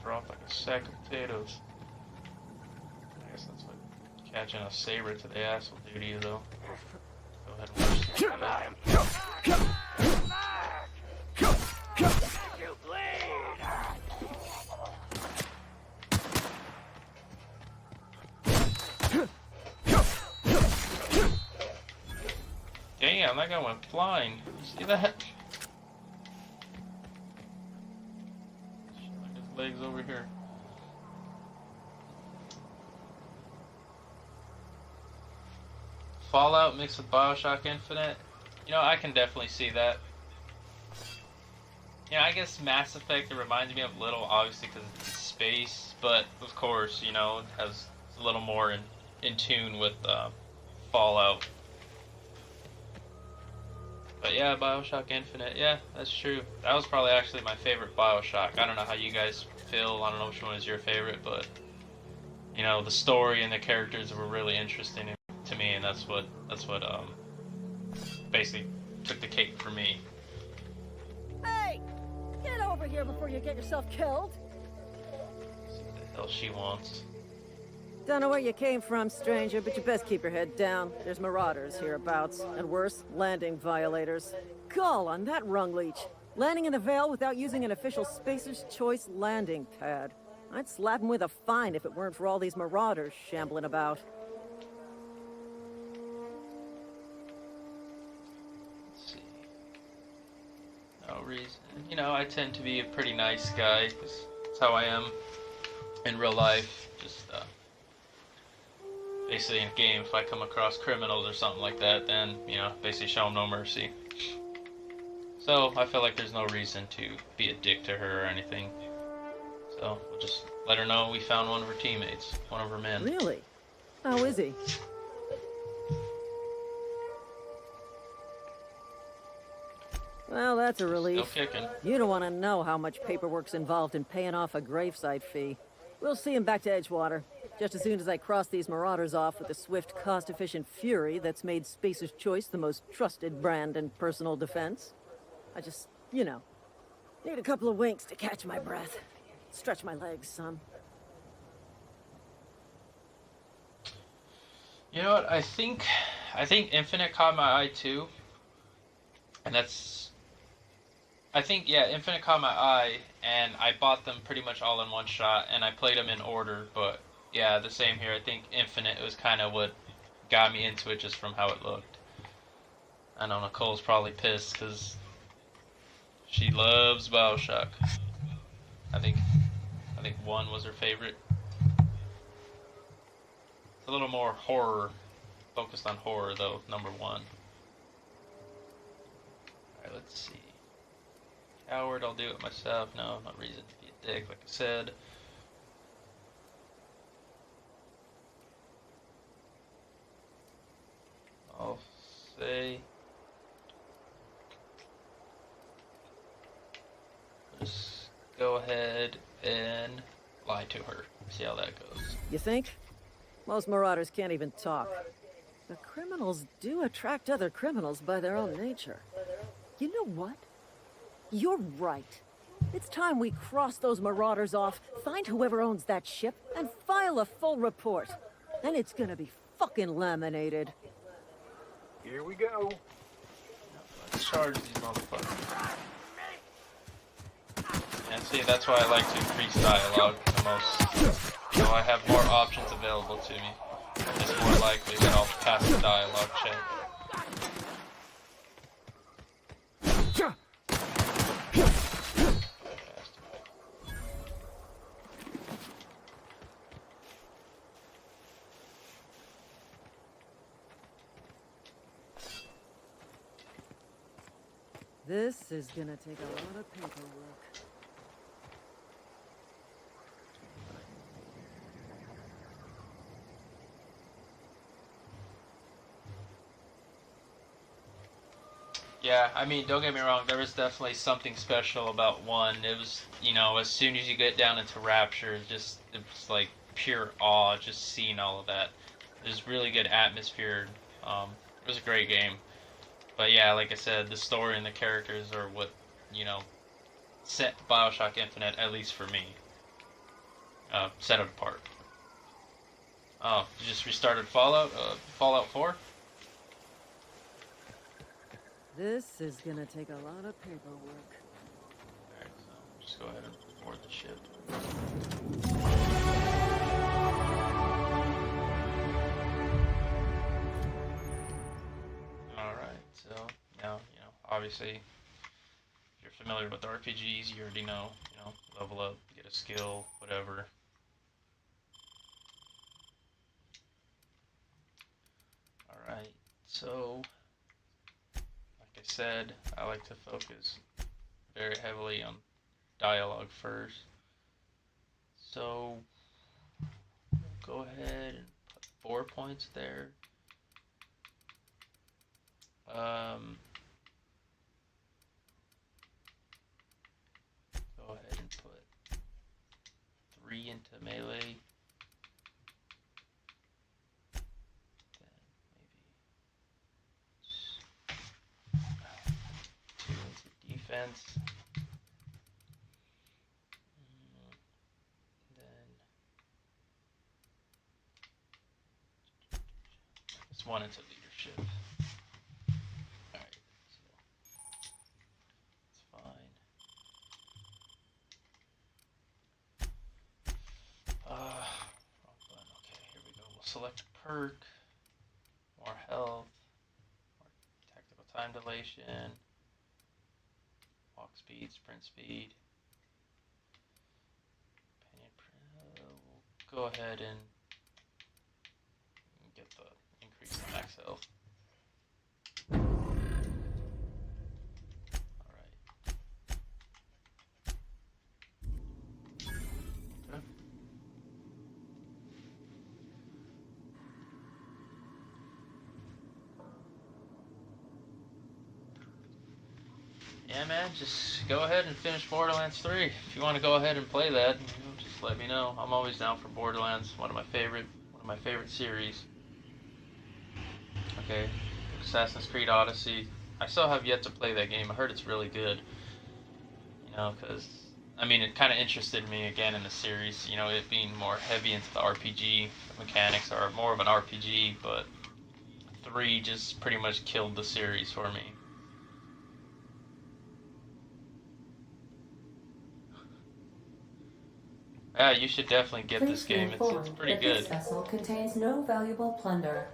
Drop like a sack of potatoes. I guess that's what catching a saber to the ass will do to you, though. Go ahead and watch this guy. Damn, that guy went flying. You see that? Legs over here. Fallout mixed with Bioshock Infinite. You know, I can definitely see that. You know, I guess Mass Effect, it reminds me of a little, obviously, because it's space, but of course, you know, it has a little more in tune with Fallout. But yeah, Bioshock Infinite, yeah, that's true. That was probably actually my favorite Bioshock. I don't know how you guys feel, I don't know which one is your favorite, but, you know, the story and the characters were really interesting to me, and that's what basically took the cake for me. Hey! Get over here before you get yourself killed! Let's see what the hell she wants. Don't know where you came from, stranger, but you best keep your head down. There's marauders hereabouts, and worse, landing violators. Gall on that rung leech. Landing in the Vale without using an official Spacer's Choice landing pad. I'd slap him with a fine if it weren't for all these marauders shambling about. Let's see. No reason. You know, I tend to be a pretty nice guy, 'cause that's how I am in real life. Just, basically in a game, if I come across criminals or something like that, then, you know, basically show them no mercy. So, I feel like there's no reason to be a dick to her or anything. So, we'll just let her know we found one of her teammates, one of her men. Really? How is he? Well, that's a relief. Still kicking. You don't want to know how much paperwork's involved in paying off a gravesite fee. We'll see him back to Edgewater. Just as soon as I cross these marauders off with the swift, cost-efficient fury that's made Spacer's Choice the most trusted brand in personal defense. I just, you know, need a couple of winks to catch my breath. Stretch my legs some. You know what, I think Infinite caught my eye too. And that's... I think, yeah, Infinite caught my eye, and I bought them pretty much all in one shot, and I played them in order, but... Yeah, the same here. I think Infinite was kind of what got me into it just from how it looked. I know Nicole's probably pissed because she loves Bioshock. I think 1 was her favorite. It's a little more horror, focused on horror though, number 1. Alright, let's see. Coward, I'll do it myself. No, no reason to be a dick, like I said. I'll say go ahead and lie to her. See how that goes. You think? Most marauders can't even talk. But criminals do attract other criminals by their own nature. You know what? You're right. It's time we cross those marauders off, find whoever owns that ship, and file a full report. And it's gonna be fucking laminated. Here we go. Let's charge these motherfuckers. And see, that's why I like to increase dialogue the most. So I have more options available to me. It's more likely that I'll pass the dialogue check. This is gonna take a lot of paperwork. Yeah, I mean, don't get me wrong, there was definitely something special about 1. It was, you know, as soon as you get down into Rapture, it was like pure awe just seeing all of that. There's really good atmosphere. It was a great game. But yeah, like I said, the story and the characters are what, you know, set BioShock Infinite, at least for me, set it apart. Oh, you just restarted Fallout 4? This is gonna take a lot of paperwork. Alright, so just go ahead and board the ship. Alright, so now, you know, obviously, if you're familiar with RPGs, you already know, level up, get a skill, whatever. Alright, so like I said, I like to focus very heavily on dialogue first. So go ahead and put 4 points there. Go ahead and put 3 into melee. Defense. Then it's 1 into leadership. Alright, so it's fine. Wrong button. Okay, here we go. We'll select a perk, more health, more tactical time dilation. Walk speed, sprint speed. We'll go ahead and get the increase in max health. Alright. Okay. Yeah, man, just go ahead and finish Borderlands 3. If you want to go ahead and play that, just let me know. I'm always down for Borderlands, one of my favorite series. Okay, Assassin's Creed Odyssey. I still have yet to play that game. I heard it's really good. You know, because I mean, it kind of interested me again in the series. You know, it being more heavy into the RPG mechanics, or more of an RPG. But 3 just pretty much killed the series for me. Yeah, you should definitely get this game. It's pretty good. This vessel contains no valuable plunder.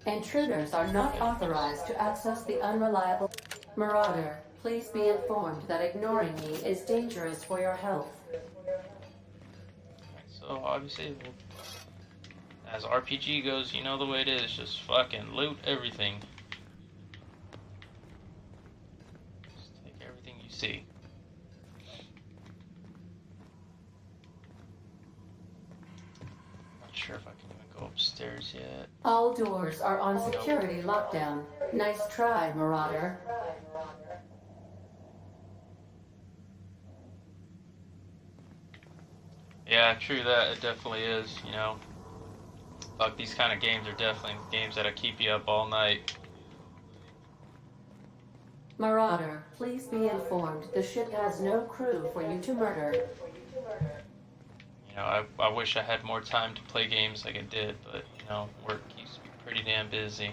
Intruders are not authorized to access the unreliable Marauder. Please be informed that ignoring me is dangerous for your health. So obviously, as RPG goes, you know the way it is. Just fucking loot everything. Just take everything you see. Sure if I can even go upstairs yet. All doors are on security lockdown. Nice try, Marauder. Yeah, true that. It definitely is, you know. Like, these kind of games are definitely games that'll keep you up all night. Marauder, please be informed the ship has no crew for you to murder. You know, I wish I had more time to play games like I did, but, you know, work used to be pretty damn busy.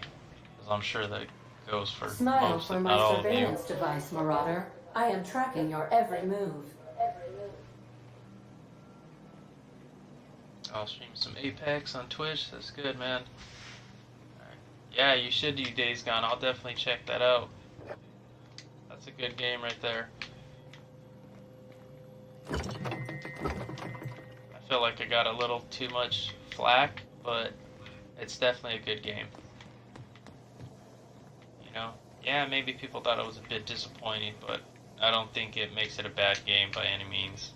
As I'm sure that goes for Smile most, for if my not all of you. surveillance device, Marauder. I am tracking your every move. I'll stream some Apex on Twitch. That's good, man. Alright. Yeah, you should do Days Gone. I'll definitely check that out. That's a good game right there. I feel like I got a little too much flack, but it's definitely a good game. You know? Yeah, maybe people thought it was a bit disappointing, but I don't think it makes it a bad game by any means.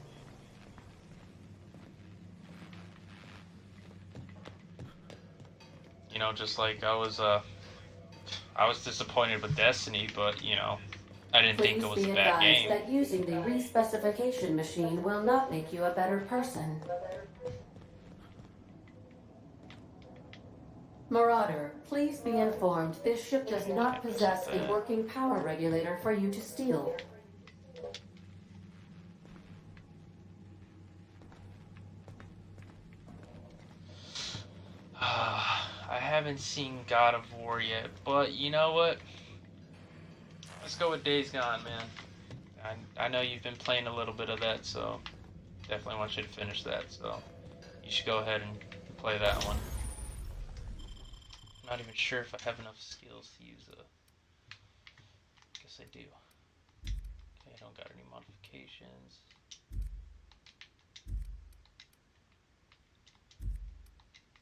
You know, just like I was disappointed with Destiny, but you know, I didn't think it was a bad game. That using the respecification machine will not make you a better person. Marauder, please be informed this ship does not possess a working power regulator for you to steal. I haven't seen God of War yet, but you know what? Let's go with Days Gone, man. I know you've been playing a little bit of that, so definitely want you to finish that, so you should go ahead and play that one. I'm not even sure if I have enough skills to use a... Guess I do. Okay, I don't got any modifications.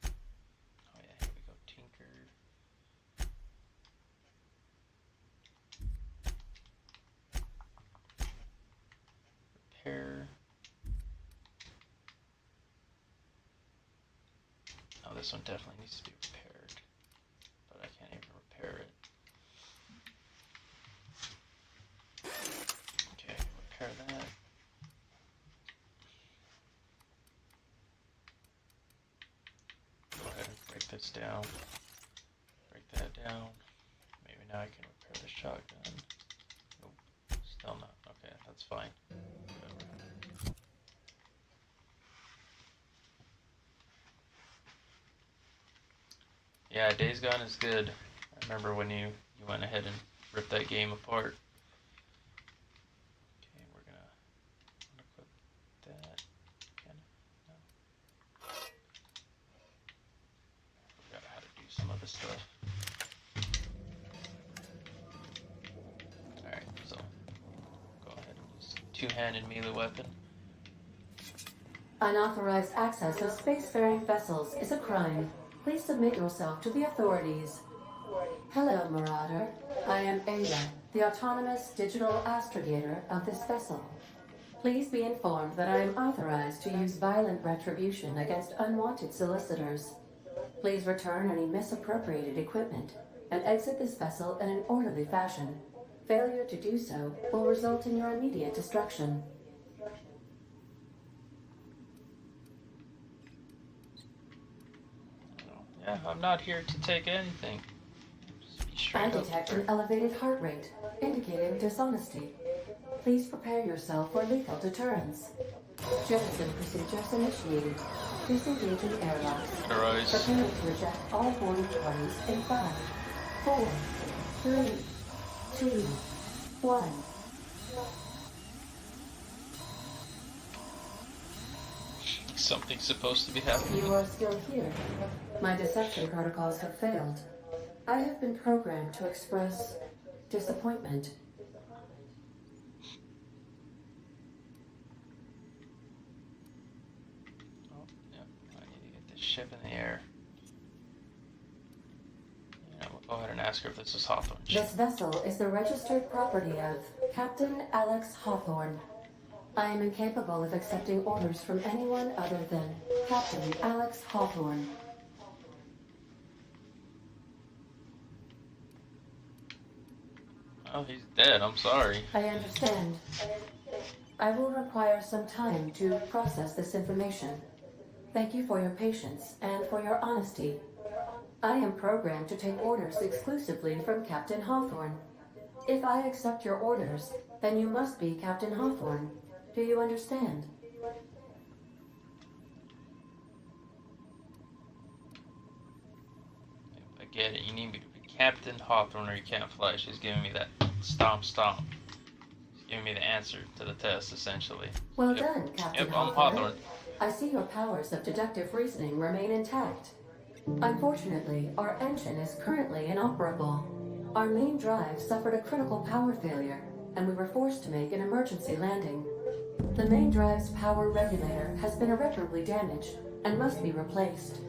Oh yeah, here we go, Tinker. Repair. Oh, this one definitely needs to be repaired, but I can't even repair it. Okay, repair that. Go ahead and break this down. Break that down. Maybe now I can repair the shotgun. Nope, still not. Okay, that's fine. Whatever. Yeah, Days Gone is good. I remember when you went ahead and ripped that game apart. Okay, we're gonna equip that. Can no. Forgot how to do some other stuff. Alright, so go ahead and use two-handed melee weapon. Unauthorized access of spacefaring vessels is a crime. Please submit yourself to the authorities. Hello, Marauder. I am Ada, the autonomous digital astrogator of this vessel. Please be informed that I am authorized to use violent retribution against unwanted solicitors. Please return any misappropriated equipment and exit this vessel in an orderly fashion. Failure to do so will result in your immediate destruction. Yeah, I'm not here to take anything. Just be straight I up. detect an elevated heart rate, indicating dishonesty. Please prepare yourself for lethal deterrence. Jettison procedures initiated. Disengaging airlocks. Arise. Preparing to eject all boarding parties in 5, 4, 3, 2, 1. Something's supposed to be happening. You are still here. My deception protocols have failed. I have been programmed to express disappointment. Oh, yeah. I need to get this ship in the air. Yeah, we'll go ahead and ask her if this is Hawthorne. This vessel is the registered property of Captain Alex Hawthorne. I am incapable of accepting orders from anyone other than Captain Alex Hawthorne. Oh, he's dead. I'm sorry. I understand. I will require some time to process this information. Thank you for your patience and for your honesty. I am programmed to take orders exclusively from Captain Hawthorne. If I accept your orders, then you must be Captain Hawthorne. Do you understand? I get it. You need me to be Captain Hawthorne or you can't fly. She's giving me that stomp stomp. She's giving me the answer to the test, essentially. Well done, Captain Yep, I'm Hawthorne. Hawthorne. I see your powers of deductive reasoning remain intact. Unfortunately, our engine is currently inoperable. Our main drive suffered a critical power failure, and we were forced to make an emergency landing. The main drive's power regulator has been irreparably damaged and must be replaced.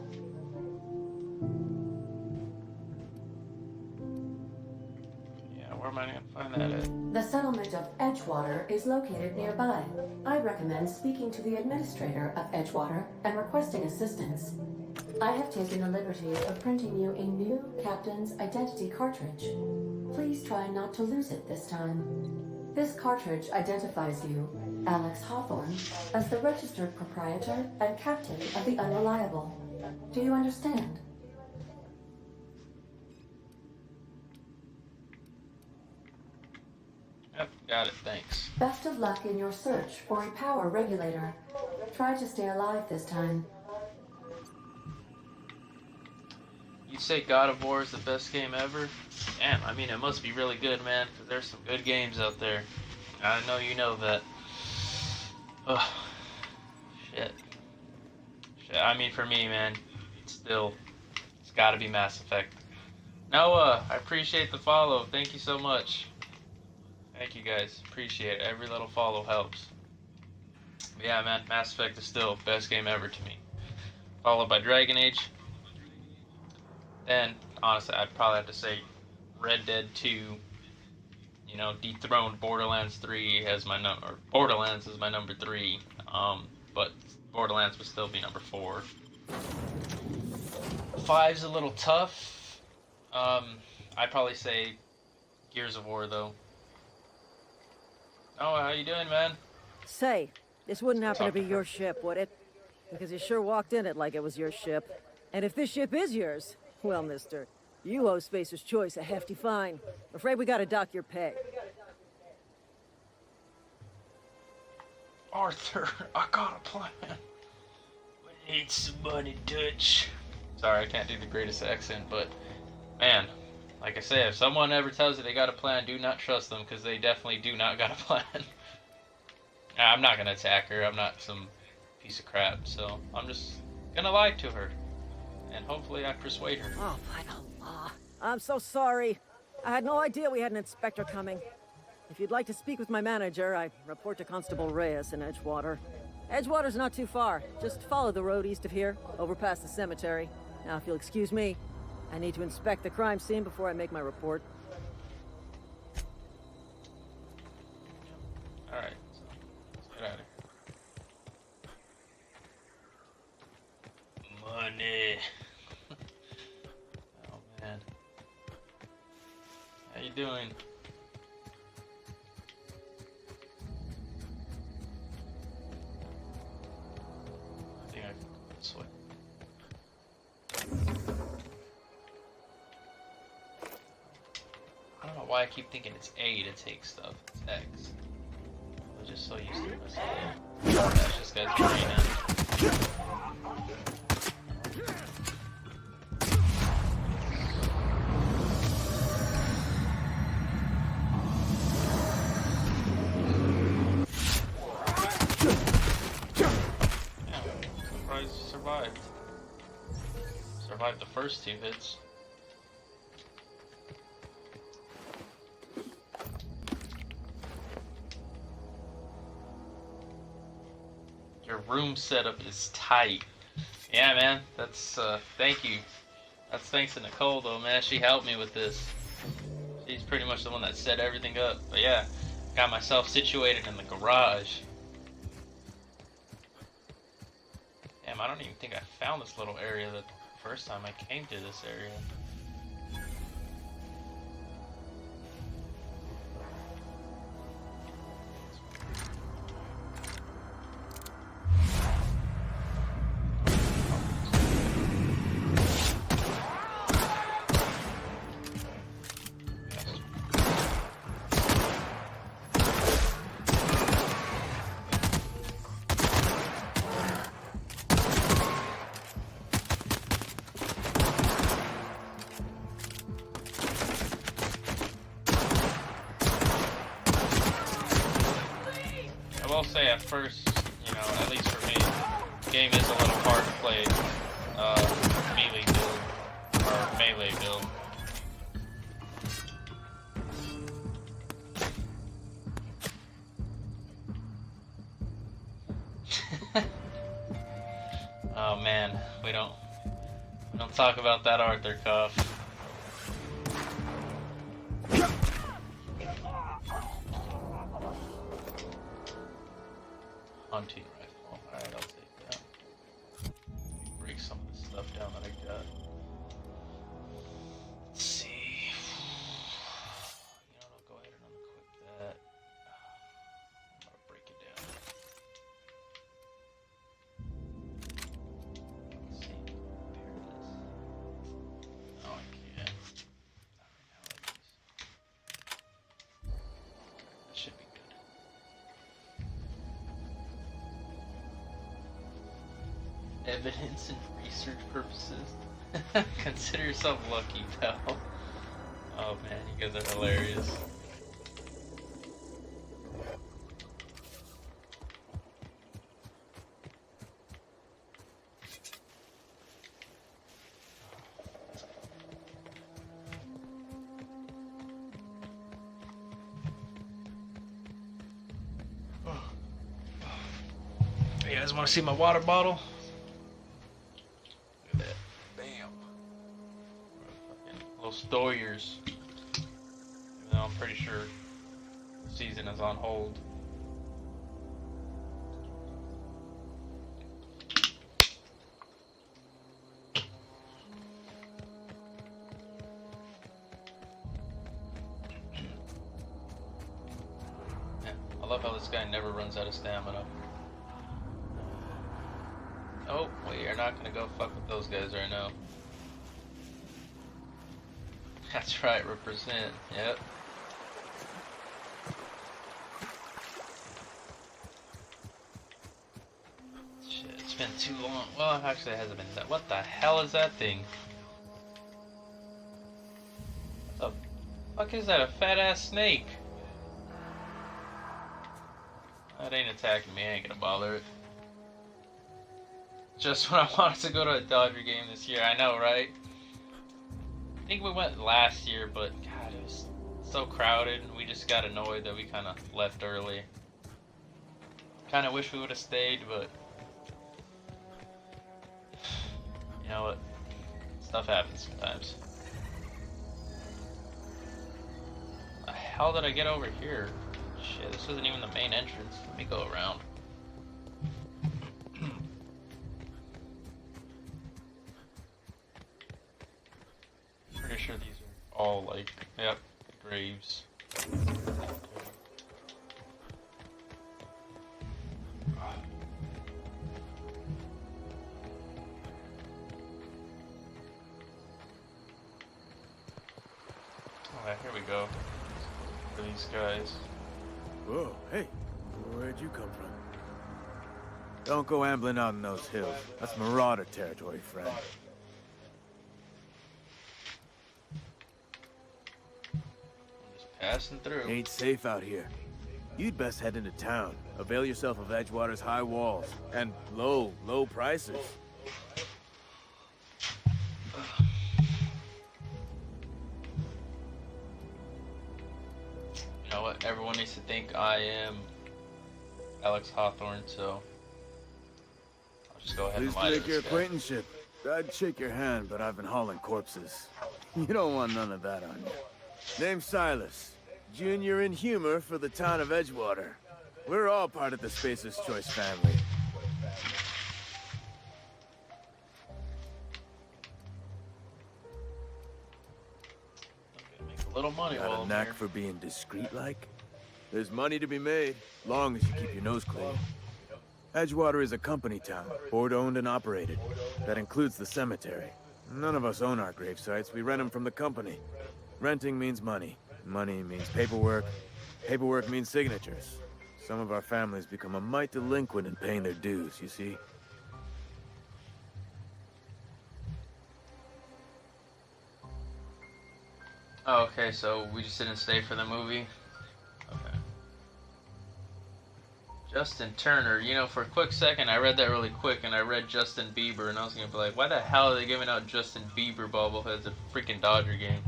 Yeah, where am I gonna find that at? The settlement of Edgewater is located nearby. I recommend speaking to the administrator of Edgewater and requesting assistance. I have taken the liberty of printing you a new captain's identity cartridge. Please try not to lose it this time. This cartridge identifies you, Alex Hawthorne, as the registered proprietor and captain of the Unreliable. Do you understand? Yep, got it, thanks. Best of luck in your search for a power regulator. Try to stay alive this time. You say God of War is the best game ever? Damn, I mean, it must be really good, man, because there's some good games out there. I know you know that. Ugh. Shit. I mean, for me, man, it's gotta be Mass Effect. Noah, I appreciate the follow. Thank you so much. Thank you, guys. Appreciate it. Every little follow helps. But yeah, man, Mass Effect is still best game ever to me. Followed by Dragon Age. Then, honestly, I'd probably have to say Red Dead 2, you know, dethroned Borderlands 3 as my number, Borderlands is my number 3, but Borderlands would still be number 4. 5's a little tough. I'd probably say Gears of War, though. Oh, how you doing, man? Say, this wouldn't happen to be your ship, would it? Because you sure walked in it like it was your ship. And if this ship is yours, well, mister, you owe Spacer's Choice a hefty fine. Afraid we gotta dock your pay. Arthur, I got a plan. We need some money, Dutch. Sorry, I can't do the greatest accent, but man, like I say, if someone ever tells you they got a plan, do not trust them, because they definitely do not got a plan. I'm not gonna attack her. I'm not some piece of crap, so I'm just gonna lie to her, and hopefully I persuade her. Oh, by the law. I'm so sorry. I had no idea we had an inspector coming. If you'd like to speak with my manager, I report to Constable Reyes in Edgewater. Edgewater's not too far. Just follow the road east of here, over past the cemetery. Now, if you'll excuse me, I need to inspect the crime scene before I make my report. Alright, so let's get out of here. Money. Oh man. How you doing? I think I can go this way. I don't know why I keep thinking it's A to take stuff. It's X. I'm just so used to it myself. That's just guy's brain now. Surprised you survived. Survived the first 2 hits. Your room setup is tight. Yeah, man. That's, thank you. That's thanks to Nicole, though, man. She helped me with this. She's pretty much the one that set everything up. But yeah, got myself situated in the garage. Damn, I don't even think I found this little area the first time I came to this area. will say at first, you know, at least for me, the game is a little hard to play melee build or melee build. Oh man, we don't talk about that Arthur cuff. Hunting rifle. Alright, I'll take that. Break some of the stuff down that I got. Let's see. You know what, I'll go ahead and unequip that. I'm gonna break it down. Let's see. Repair this. Oh, I can't. Not right now, at least. That should be good. Evidence and research purposes. Consider yourself lucky, pal. Oh man, you guys are hilarious. You guys want to see my water bottle? Look at that. Bam. Little Stoyers. Even though I'm pretty sure the season is on hold. Yeah, I love how this guy never runs out of stamina. Oh, we are not gonna go fuck with those guys right now. That's right, represent. Yep. Shit, it's been too long. Well, actually, it hasn't been that. What the hell is that thing? What the fuck is that? A fat ass snake? That ain't attacking me. I ain't gonna bother it. Just when I wanted to go to a Dodger game this year, I know, right? I think we went last year, but God, it was so crowded, and we just got annoyed that we kind of left early. Kind of wish we would have stayed, but you know what? Stuff happens sometimes. The hell did I get over here? Shit, this isn't even the main entrance. Let me go around. Pretty sure these are all like, yep, graves. Alright, here we go. For these guys. Whoa, hey, where'd you come from? Don't go ambling out in those hills. That's Marauder territory, friend. Passing through. Ain't safe out here. You'd best head into town. Avail yourself of Edgewater's high walls and low prices. You know what? Everyone needs to think I am Alex Hawthorne, so I'll just go ahead and lie to Pleased to make your this guy. acquaintanceship. I'd shake your hand, but I've been hauling corpses. You don't want none of that on you. Name's Silas. Junior in humor for the town of Edgewater. We're all part of the Spacer's Choice family. Make a little money while Got a I'm knack here. for being discreet-like? There's money to be made, long as you keep your nose clean. Edgewater is a company town, board-owned and operated. That includes the cemetery. None of us own our grave sites, we rent them from the company. Renting means money. Money means paperwork. Paperwork means signatures. Some of our families become a mite delinquent in paying their dues, you see? Oh, okay, so we just didn't stay for the movie? Okay. Justin Turner. You know, for a quick second, I read that really quick, and I read Justin Bieber, and I was gonna be like, why the hell are they giving out Justin Bieber bobbleheads at a freaking Dodger game?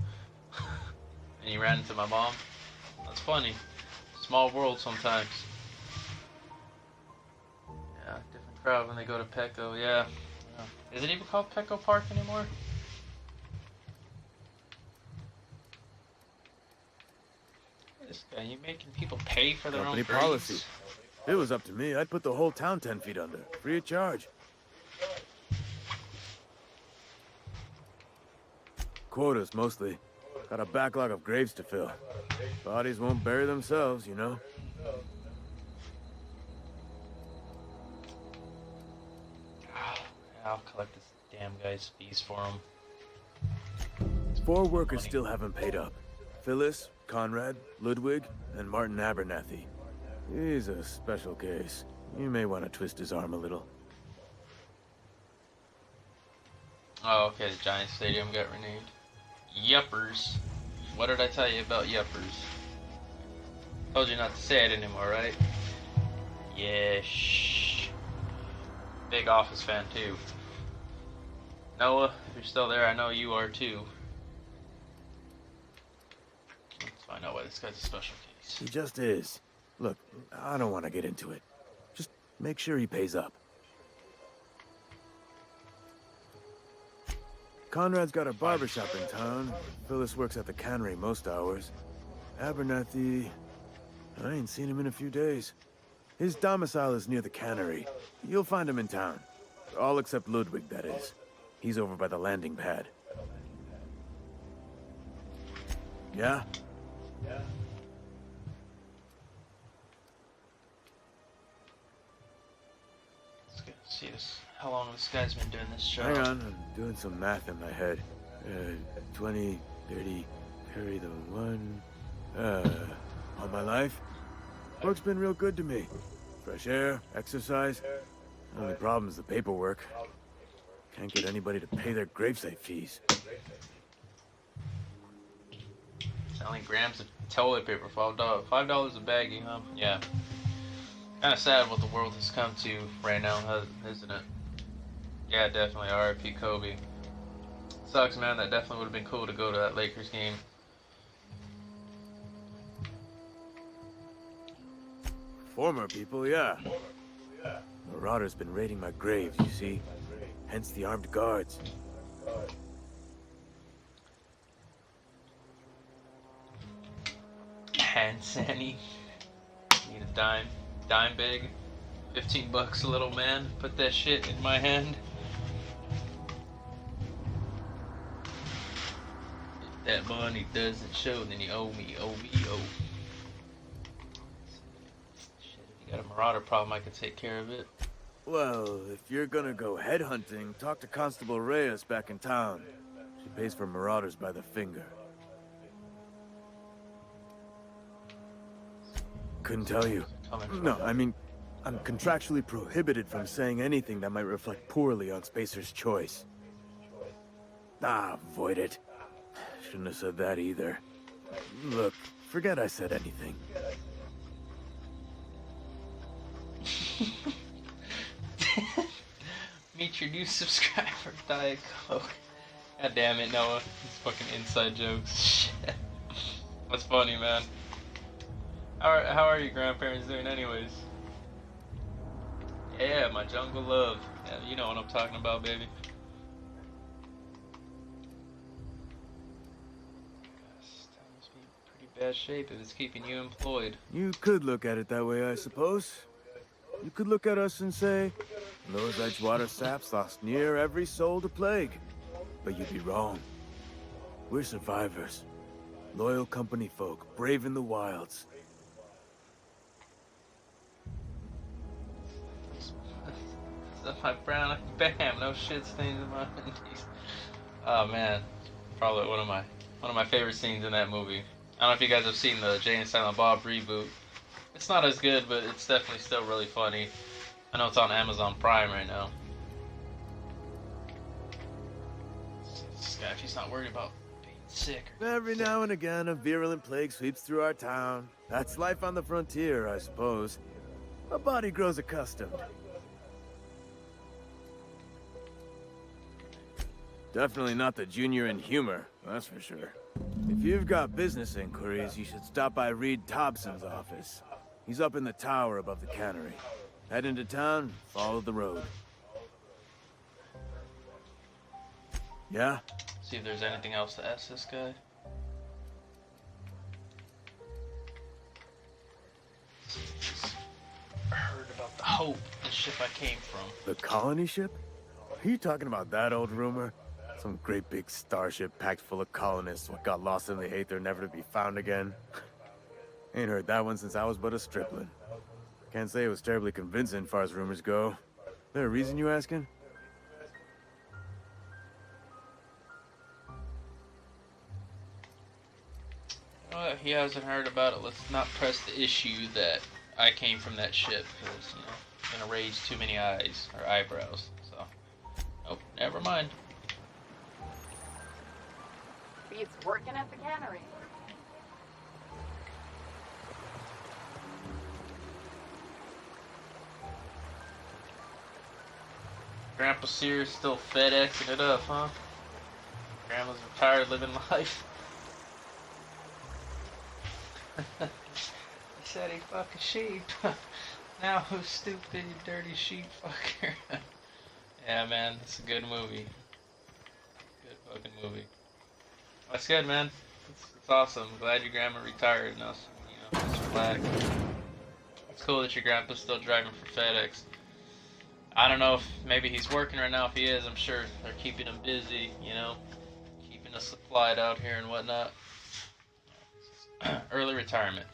And he ran into my mom. That's funny. Small world sometimes. Yeah, different crowd when they go to Petco. Yeah. Is it even called Petco Park anymore? This guy, you making people pay for their Company own graves? policy. If it was up to me, I'd put the whole town 10 feet under, free of charge. Quotas, mostly. Got a backlog of graves to fill. Bodies won't bury themselves, you know? I'll collect this damn guy's fees for him. 4 workers still haven't paid up. Phyllis, Conrad, Ludwig, and Martin Abernathy. He's a special case. You may want to twist his arm a little. Oh, okay, the Giant Stadium got renamed. Yuppers. What did I tell you about yuppers? Told you not to say it anymore, right? Yeah, shh. Big Office fan, too. Noah, if you're still there, I know you are, too. Let's find out why this guy's a special case. He just is. Look, I don't want to get into it. Just make sure he pays up. Conrad's got a barbershop in town. Phyllis works at the cannery most hours. Abernathy... I ain't seen him in a few days. His domicile is near the cannery. You'll find him in town. All except Ludwig, that is. He's over by the landing pad. Yeah? Let's go see this. How long this guy's been doing this show? Hang on, I'm doing some math in my head. 20, 30, carry the 1... all my life? Work's been real good to me. Fresh air, exercise. Only problem is the paperwork. Can't get anybody to pay their gravesite fees. Selling grams of toilet paper, $5 a baggie, huh? Yeah. Kind of sad what the world has come to right now, isn't it? Yeah, definitely. R.I.P. Kobe. Sucks, man. That definitely would have been cool to go to that Lakers game. Former people, yeah. Marauders been raiding my graves, you see? Hence the armed guards. Hand Sandy. Need a dime. Dime big. 15 bucks, little man. Put that shit in my hand. If that money doesn't show, then you owe me, Shit, if you got a marauder problem, I could take care of it. Well, if you're gonna go headhunting, talk to Constable Reyes back in town. She pays for marauders by the finger. Couldn't tell you. No, I mean, I'm contractually prohibited from saying anything that might reflect poorly on Spacer's choice. Ah, avoid it. Shouldn't have said that either. Look, forget I said anything. Meet your new subscriber, Diet Coke. God damn it, Noah. These fucking inside jokes. Shit. What's funny, man? How are your grandparents doing anyways? Yeah, my jungle love. Yeah, you know what I'm talking about, baby. Gosh, that must be in pretty bad shape if it's keeping you employed. You could look at it that way, I suppose. You could look at us and say, those Edgewater saps lost near every soul to plague. But you'd be wrong. We're survivors. Loyal company folk, brave in the wilds. My brown, bam, no shit stains in my undies. Oh man, probably one of my favorite scenes in that movie. I don't know if you guys have seen the Jay and Silent Bob reboot. It's not as good, but it's definitely still really funny. I know it's on Amazon Prime right now. This guy, if he's not worried about being sick. Every now and again, a virulent plague sweeps through our town. That's life on the frontier, I suppose. A body grows accustomed. Definitely not the junior in humor, that's for sure. If you've got business inquiries, you should stop by Reed Thompson's office. He's up in the tower above the cannery. Head into town, follow the road. Yeah? See if there's anything else to ask this guy. I heard about the Hope, the ship I came from. The colony ship? Are you talking about that old rumor? Some great big starship packed full of colonists what got lost in the aether never to be found again? Ain't heard that one since I was but a stripling. Can't say it was terribly convincing far as rumors go. There a reason you asking? He hasn't heard about it. Let's not press the issue that I came from that ship, because, you know, I'm gonna raise too many eyes, or eyebrows, so. Oh, never mind. He's working at the cannery. Grandpa Sears still FedExing it up, huh? Grandma's retired, living life. He said he fucked a sheep. Now who's stupid, you dirty sheep fucker? Yeah, man, it's a good movie. Good fucking movie. That's good, man. It's awesome. Glad your grandma retired and us, you know, just relax. It's cool that your grandpa's still driving for FedEx. I don't know if maybe he's working right now. If he is, I'm sure they're keeping him busy, you know, keeping us supplied out here and whatnot. Early retirement.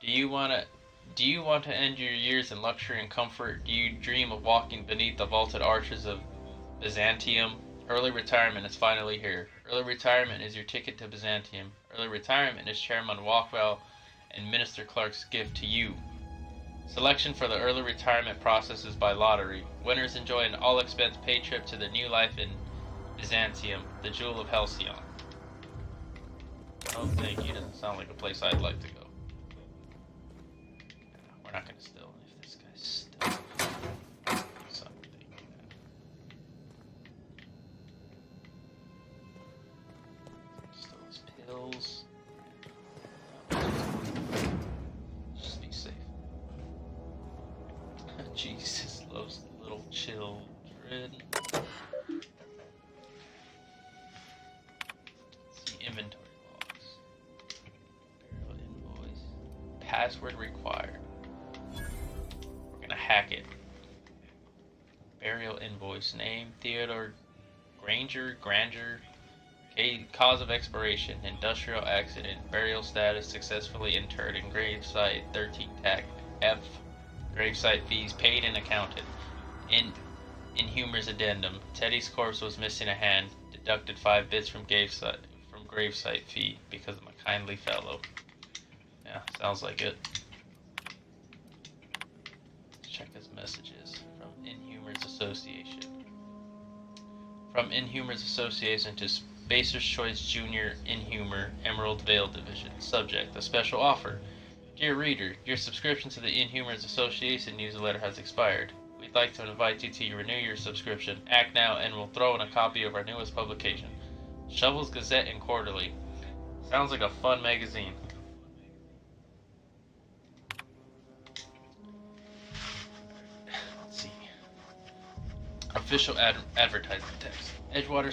Do you want to end your years in luxury and comfort? Do you dream of walking beneath the vaulted arches of Byzantium? Early retirement is finally here. Early retirement is your ticket to Byzantium. Early retirement is Chairman Walkwell and Minister Clark's gift to you. Selection for the early retirement process is by lottery. Winners enjoy an all-expense paid trip to the new life in Byzantium, the jewel of Halcyon. Oh, thank you. Doesn't sound like a place I'd like to go. We're not gonna steal if this guy's still something. Still his pills. Just be safe. Jesus loves little children. See inventory logs. Burial invoice. Password required. We're gonna hack it. Burial invoice. Name Theodore Granger. Cause of expiration. Industrial accident. Burial status successfully interred in gravesite 13 TAC F. Gravesite fees paid and accounted. Inhumer's addendum. Teddy's corpse was missing a hand. Deducted 5 bits from gravesite fee because I'm a kindly fellow. Yeah, sounds like it. Let's check his messages from Inhumer's Association. From Inhumer's Association to Spacer's Choice Junior Inhumer Emerald Vale Division. Subject: a special offer. Dear reader, your subscription to the Inhumers Association newsletter has expired. We'd like to invite you to renew your subscription. Act now and we'll throw in a copy of our newest publication, Shovel's Gazette and Quarterly. Sounds like a fun magazine. Let's see. Official advertisement text. Edgewater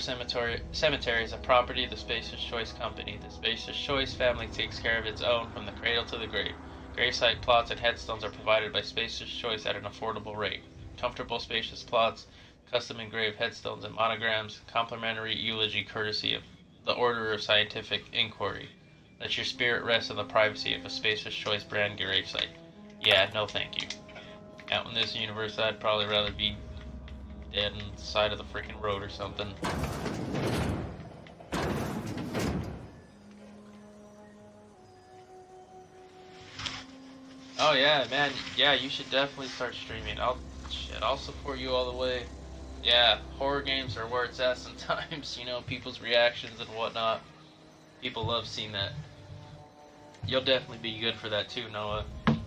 Cemetery is a property of the Spacer's Choice Company. The Spacer's Choice family takes care of its own from the cradle to the grave. Gravesite plots and headstones are provided by Spacer's Choice at an affordable rate. Comfortable, spacious plots, custom engraved headstones and monograms, complimentary eulogy courtesy of the Order of Scientific Inquiry. Let your spirit rest in the privacy of a Spacer's Choice brand gravesite. Yeah, no thank you. Out in this universe, I'd probably rather be dead on the side of the freaking road or something. Oh yeah, man. Yeah, you should definitely start streaming. I'll support you all the way. Yeah, horror games are where it's at sometimes. You know, people's reactions and whatnot. People love seeing that. You'll definitely be good for that too, Noah.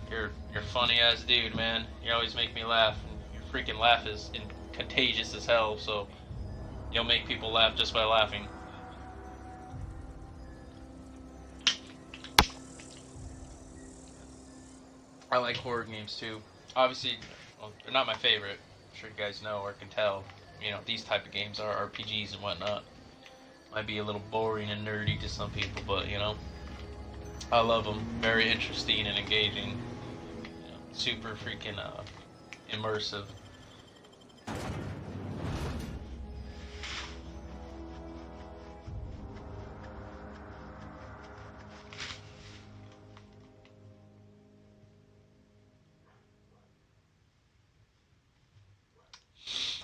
You're a funny ass dude, man. You always make me laugh. And your freaking laugh is contagious as hell. So you'll make people laugh just by laughing. I like horror games too. Obviously, well, they're not my favorite. I'm sure you guys know or can tell. You know, these type of games are RPGs and whatnot. Might be a little boring and nerdy to some people, but you know, I love them. Very interesting and engaging. You know, super freaking immersive.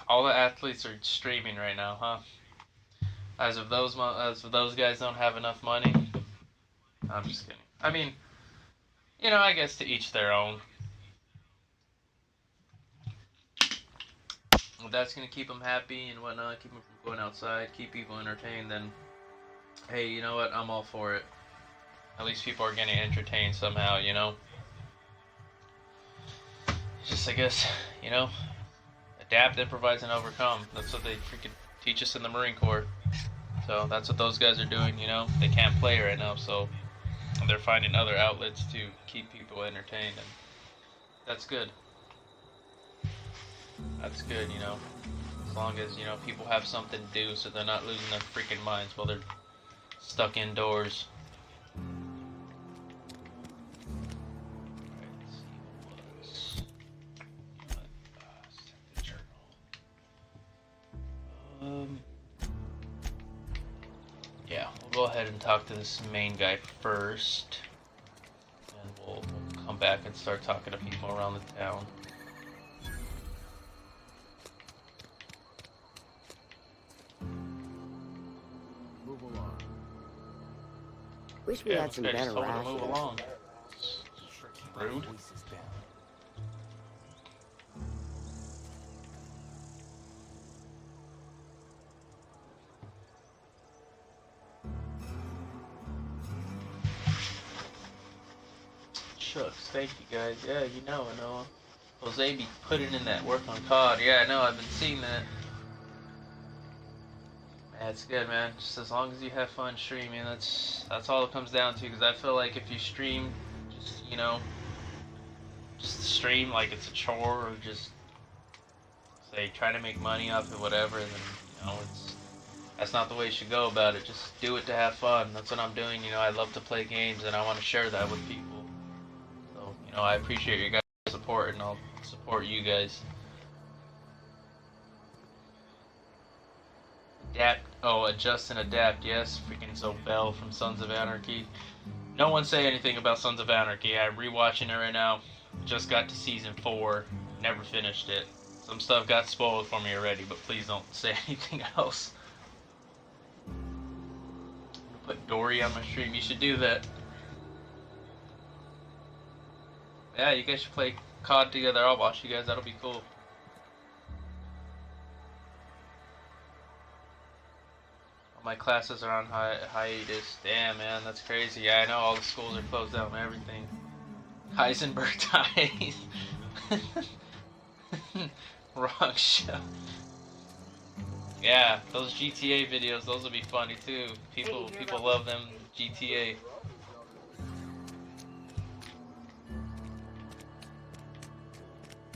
All the athletes are streaming right now, huh? As if those guys don't have enough money. I'm just kidding. I mean, you know, I guess to each their own. If that's gonna keep them happy and whatnot, keep them from going outside, keep people entertained, then hey, you know what? I'm all for it. At least people are getting entertained somehow, you know? Just, I guess, you know, adapt, improvise, and overcome. That's what they freaking teach us in the Marine Corps. So that's what those guys are doing, you know? They can't play right now, so they're finding other outlets to keep people entertained, and that's good. That's good, you know? As long as, you know, people have something to do so they're not losing their freaking minds while they're stuck indoors. Yeah, we'll go ahead and talk to this main guy first, and we'll come back and start talking to people around the town. Move along. Wish we had some better rations. Move along. Rude. Shucks, thank you guys. Yeah, you know, I know. Jose be putting in that work on COD. Yeah, I know, I've been seeing that. That's good, man. Just as long as you have fun streaming, that's all it comes down to. Because I feel like if you stream, just, you know, just stream like it's a chore, or just say try to make money off it, whatever, then you know that's not the way you should go about it. Just do it to have fun. That's what I'm doing. You know, I love to play games, and I want to share that with people. So you know, I appreciate your guys' support, and I'll support you guys. Adapt. Oh, adjust and adapt. Yes, freaking Zobel from Sons of Anarchy. No one say anything about Sons of Anarchy. I'm rewatching it right now. Just got to season 4. Never finished it. Some stuff got spoiled for me already, but please don't say anything else. Put Dory on my stream. You should do that. Yeah, you guys should play COD together. I'll watch you guys. That'll be cool. My classes are on hiatus. Damn, man, that's crazy. Yeah, I know all the schools are closed down and everything. Heisenberg dies. Wrong show. Yeah, those GTA videos, those will be funny too. People love them GTA.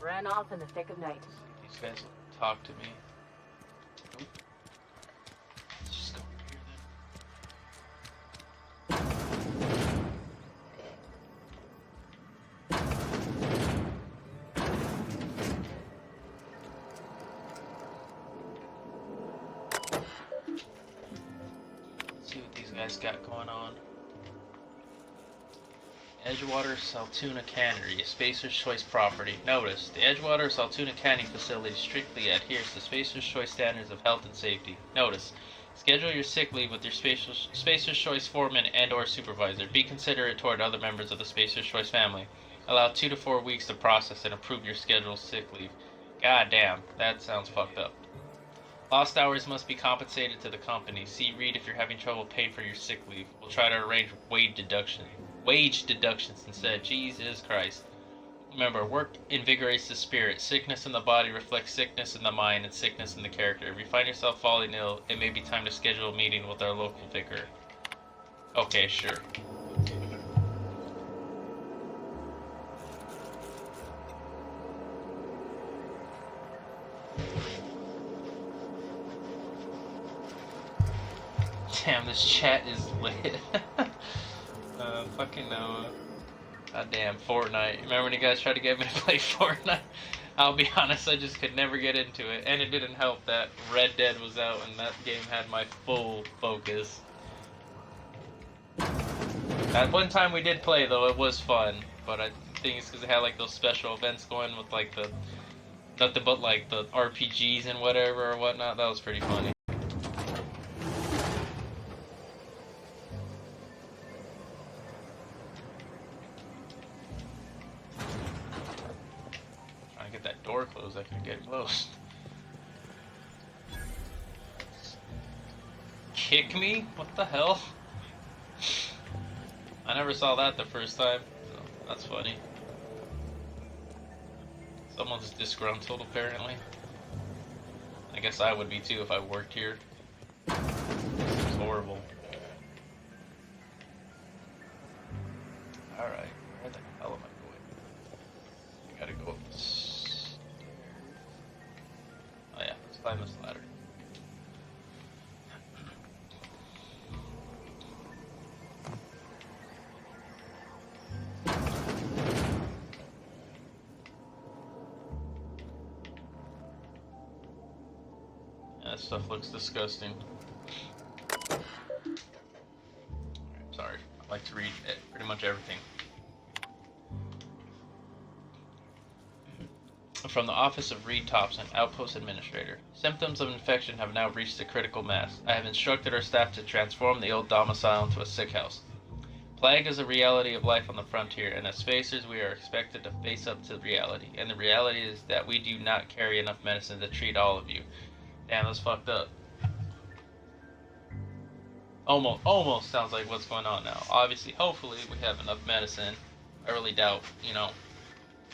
Ran off in the thick of night. These guys will talk to me. Nope. Let's just go over here then. Let's see what these guys got going on. Edgewater Saltuna Cannery, a Spacer's Choice property. Notice, the Edgewater Saltuna Canning facility strictly adheres to Spacer's Choice standards of health and safety. Notice, schedule your sick leave with your Spacer's Choice foreman and or supervisor. Be considerate toward other members of the Spacer's Choice family. Allow 2 to 4 weeks to process and approve your scheduled sick leave. God damn, that sounds fucked up. Lost hours must be compensated to the company. See Reed if you're having trouble paying for your sick leave. We'll try to arrange wage deductions instead. Jesus Christ. Remember, work invigorates the spirit. Sickness in the body reflects sickness in the mind and sickness in the character. If you find yourself falling ill, it may be time to schedule a meeting with our local vicar. Okay, sure. Damn, this chat is lit. Fucking Noah. God damn, Fortnite. Remember when you guys tried to get me to play Fortnite? I'll be honest, I just could never get into it. And it didn't help that Red Dead was out and that game had my full focus. At one time we did play though, it was fun. But I think it's because it had like those special events going with like the... nothing but like the RPGs and whatever or whatnot. That was pretty funny. That door closed, I could get close. Kick me? What the hell? I never saw that the first time, so that's funny. Someone's disgruntled apparently. I guess I would be too if I worked here. It's horrible. Alright, where the hell am I going? I gotta go up this. Oh yeah, let's climb this ladder. Yeah, that stuff looks disgusting. Alright, sorry. I like to read pretty much everything. From the Office of Reed Thompson, Outpost Administrator. Symptoms of infection have now reached a critical mass. I have instructed our staff to transform the old domicile into a sick house. Plague is a reality of life on the frontier, and as spacers we are expected to face up to reality. And the reality is that we do not carry enough medicine to treat all of you. Damn, that's fucked up. Almost sounds like what's going on now. Obviously, hopefully, we have enough medicine. I really doubt, you know.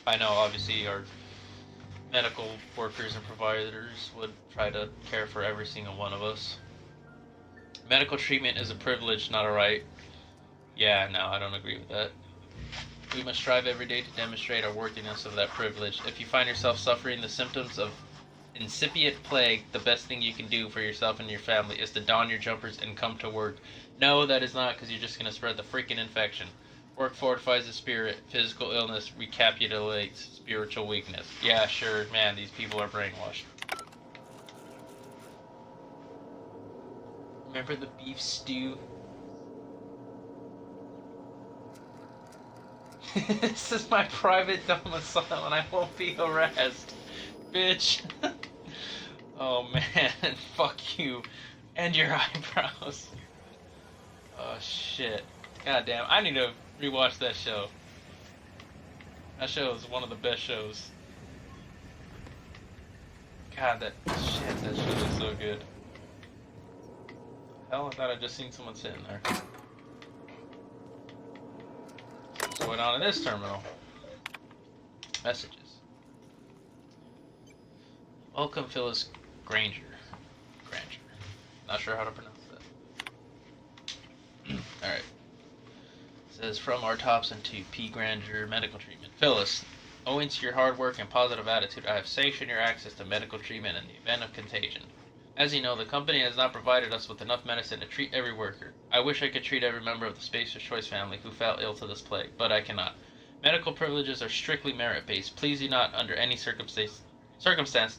I know, obviously, our medical workers and providers would try to care for every single one of us. Medical treatment is a privilege, not a right. Yeah, no, I don't agree with that. We must strive every day to demonstrate our worthiness of that privilege. If you find yourself suffering the symptoms of incipient plague, the best thing you can do for yourself and your family is to don your jumpers and come to work. No, that is not, because you're just going to spread the freaking infection. Work fortifies the spirit. Physical illness recapitulates spiritual weakness. Yeah, sure, man, these people are brainwashed. Remember the beef stew? This is my private domicile and I won't be harassed. Bitch. Oh man, fuck you. And your eyebrows. Oh shit. God damn, I need to rewatch that show. That show is one of the best shows. God, that show is so good. Hell, I thought I just seen someone sitting there. What's going on in this terminal? Messages. Welcome, Phyllis Granger. Not sure how to pronounce that. Alright. Says, from our Thompson to P. Granger Medical Treatment. Phyllis, owing to your hard work and positive attitude, I have sanctioned your access to medical treatment in the event of contagion. As you know, the company has not provided us with enough medicine to treat every worker. I wish I could treat every member of the Spacer's Choice family who fell ill to this plague, but I cannot. Medical privileges are strictly merit-based. Please do not, under any circumstance,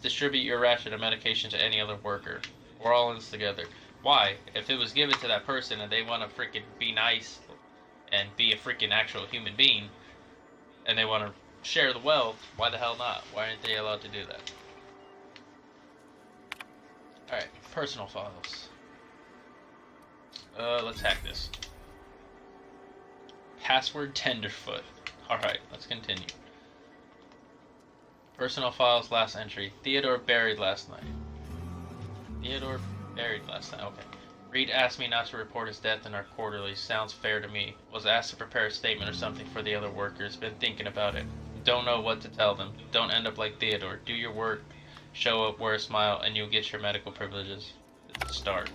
distribute your ration of medication to any other worker. We're all in this together. Why? If it was given to that person and they want to freaking be nice and be a freaking actual human being, and they want to share the wealth, why the hell not? Why aren't they allowed to do that? Alright, personal files. Let's hack this. Password Tenderfoot. Alright, let's continue. Personal files, last entry. Theodore buried last night. Okay. Reed asked me not to report his death in our quarterly. Sounds fair to me. Was asked to prepare a statement or something for the other workers. Been thinking about it. Don't know what to tell them. Don't end up like Theodore. Do your work, show up, wear a smile, and you'll get your medical privileges. It's a start.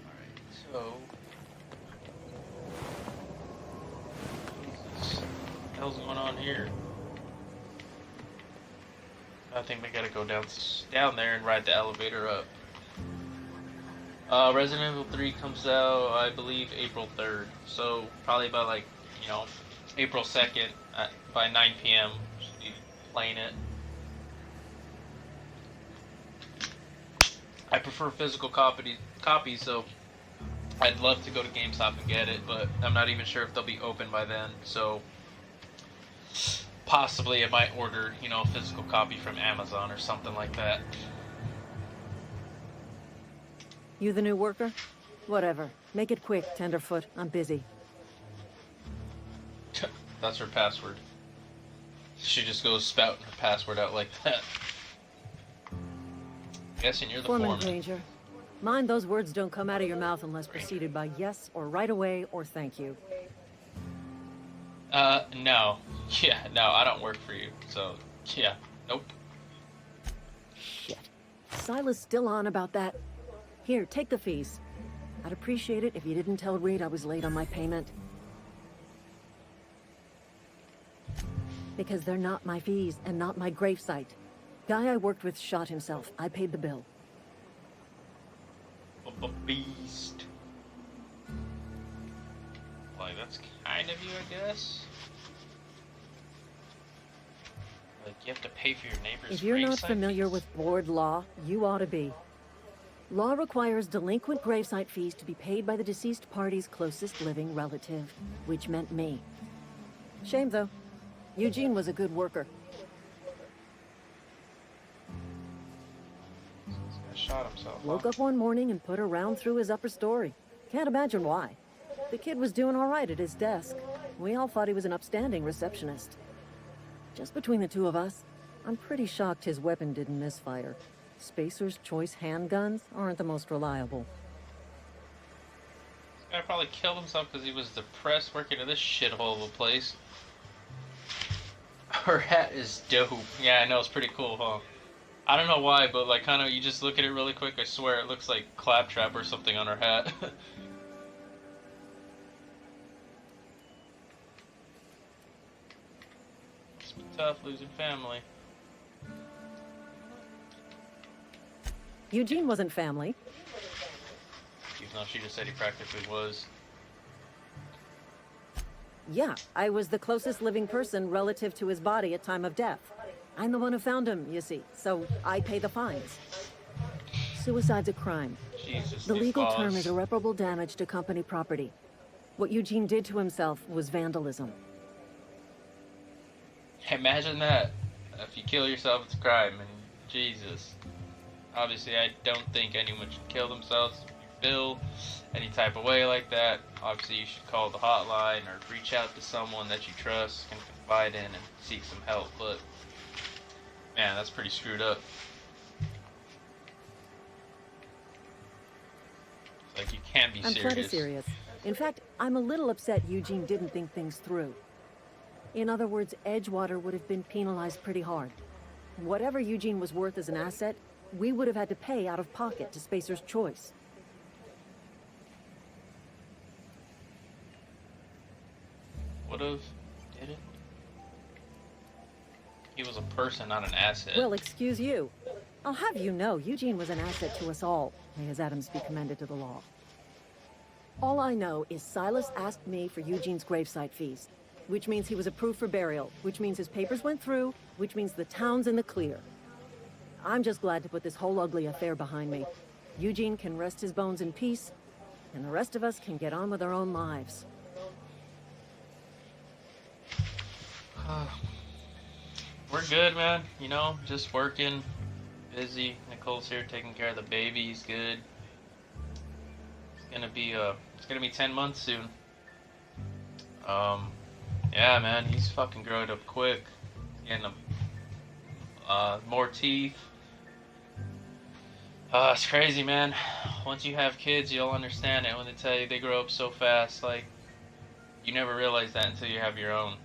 Alright, so... What the hell's going on here? I think we gotta go down there and ride the elevator up. Resident Evil 3 comes out, I believe, April 3rd. So, probably by, like, you know, April 2nd, by 9 p.m. Should be playing it. I prefer physical copies, so I'd love to go to GameStop and get it, but I'm not even sure if they'll be open by then, so possibly I might order, you know, a physical copy from Amazon or something like that. You the new worker? Whatever. Make it quick, Tenderfoot. I'm busy. That's her password. She just goes spouting her password out like that. Guessing you're the foreman. Granger. Mind those words don't come out of your mouth unless preceded by yes or right away or thank you. No. Yeah, no, I don't work for you. So, yeah, nope. Shit. Silas still on about that? Here, take the fees. I'd appreciate it if you didn't tell Reed I was late on my payment. Because they're not my fees and not my gravesite. Guy I worked with shot himself. I paid the bill. Beast. Like, that's kind of you, I guess. Like, you have to pay for your neighbor's If you're not gravesite familiar fees? with board law, you ought to be. Law requires delinquent gravesite fees to be paid by the deceased party's closest living relative, which meant me. Shame, though. Eugene was a good worker. This guy shot himself. Woke up one morning and put a round through his upper story. Can't imagine why. The kid was doing all right at his desk. We all thought he was an upstanding receptionist. Just between the two of us, I'm pretty shocked his weapon didn't misfire. Spacer's Choice handguns aren't the most reliable. This guy probably killed himself because he was depressed working at this shithole of a place. Her hat is dope. Yeah, I know, it's pretty cool, huh? I don't know why, but like, kind of, you just look at it really quick, I swear it looks like Claptrap or something on her hat. It's been tough losing family. Eugene wasn't family. Even though she just said he practically was. Yeah, I was the closest living person relative to his body at time of death. I'm the one who found him, you see, so I pay the fines. Suicide's a crime. Jesus, the legal laws. term is irreparable damage to company property. What Eugene did to himself was vandalism. Imagine that. If you kill yourself, it's a crime, and Jesus. Obviously, I don't think anyone should kill themselves. If you feel any type of way like that, obviously you should call the hotline or reach out to someone that you trust, can confide in, and seek some help. But, man, that's pretty screwed up. Like, you can't be serious. I'm plenty serious. In fact, I'm a little upset Eugene didn't think things through. In other words, Edgewater would have been penalized pretty hard. Whatever Eugene was worth as an asset, we would have had to pay out of pocket to Spacer's Choice. Would have, did it? He was a person, not an asset. Well, excuse you. I'll have you know, Eugene was an asset to us all. May his Adams be commended to the law. All I know is Silas asked me for Eugene's gravesite fees, which means he was approved for burial, which means his papers went through, which means the town's in the clear. I'm just glad to put this whole ugly affair behind me. Eugene can rest his bones in peace, and the rest of us can get on with our own lives. We're good, man. You know, just working, busy. Nicole's here taking care of the baby. He's good. It's gonna be 10 months soon. Yeah, man, he's fucking growing up quick. Getting more teeth. It's crazy, man. Once you have kids, you'll understand it when they tell you they grow up so fast. Like, you never realize that until you have your own.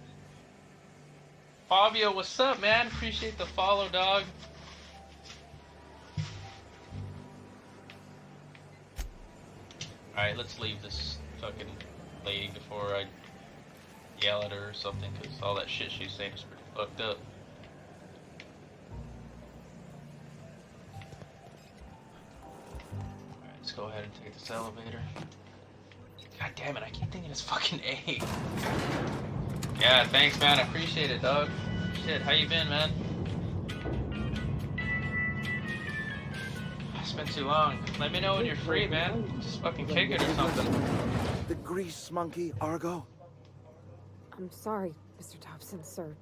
Fabio, what's up, man? Appreciate the follow, dog. Alright, let's leave this fucking lady before I yell at her or something, because all that shit she's saying is pretty fucked up. Alright, let's go ahead and take this elevator. God damn it, I keep thinking it's fucking A. Yeah, thanks, man. I appreciate it, dog. Shit, how you been, man? It's been too long. Let me know when you're free, man. Just fucking kick it or something. The grease monkey, Argo? I'm sorry, Mr. Thompson, sir.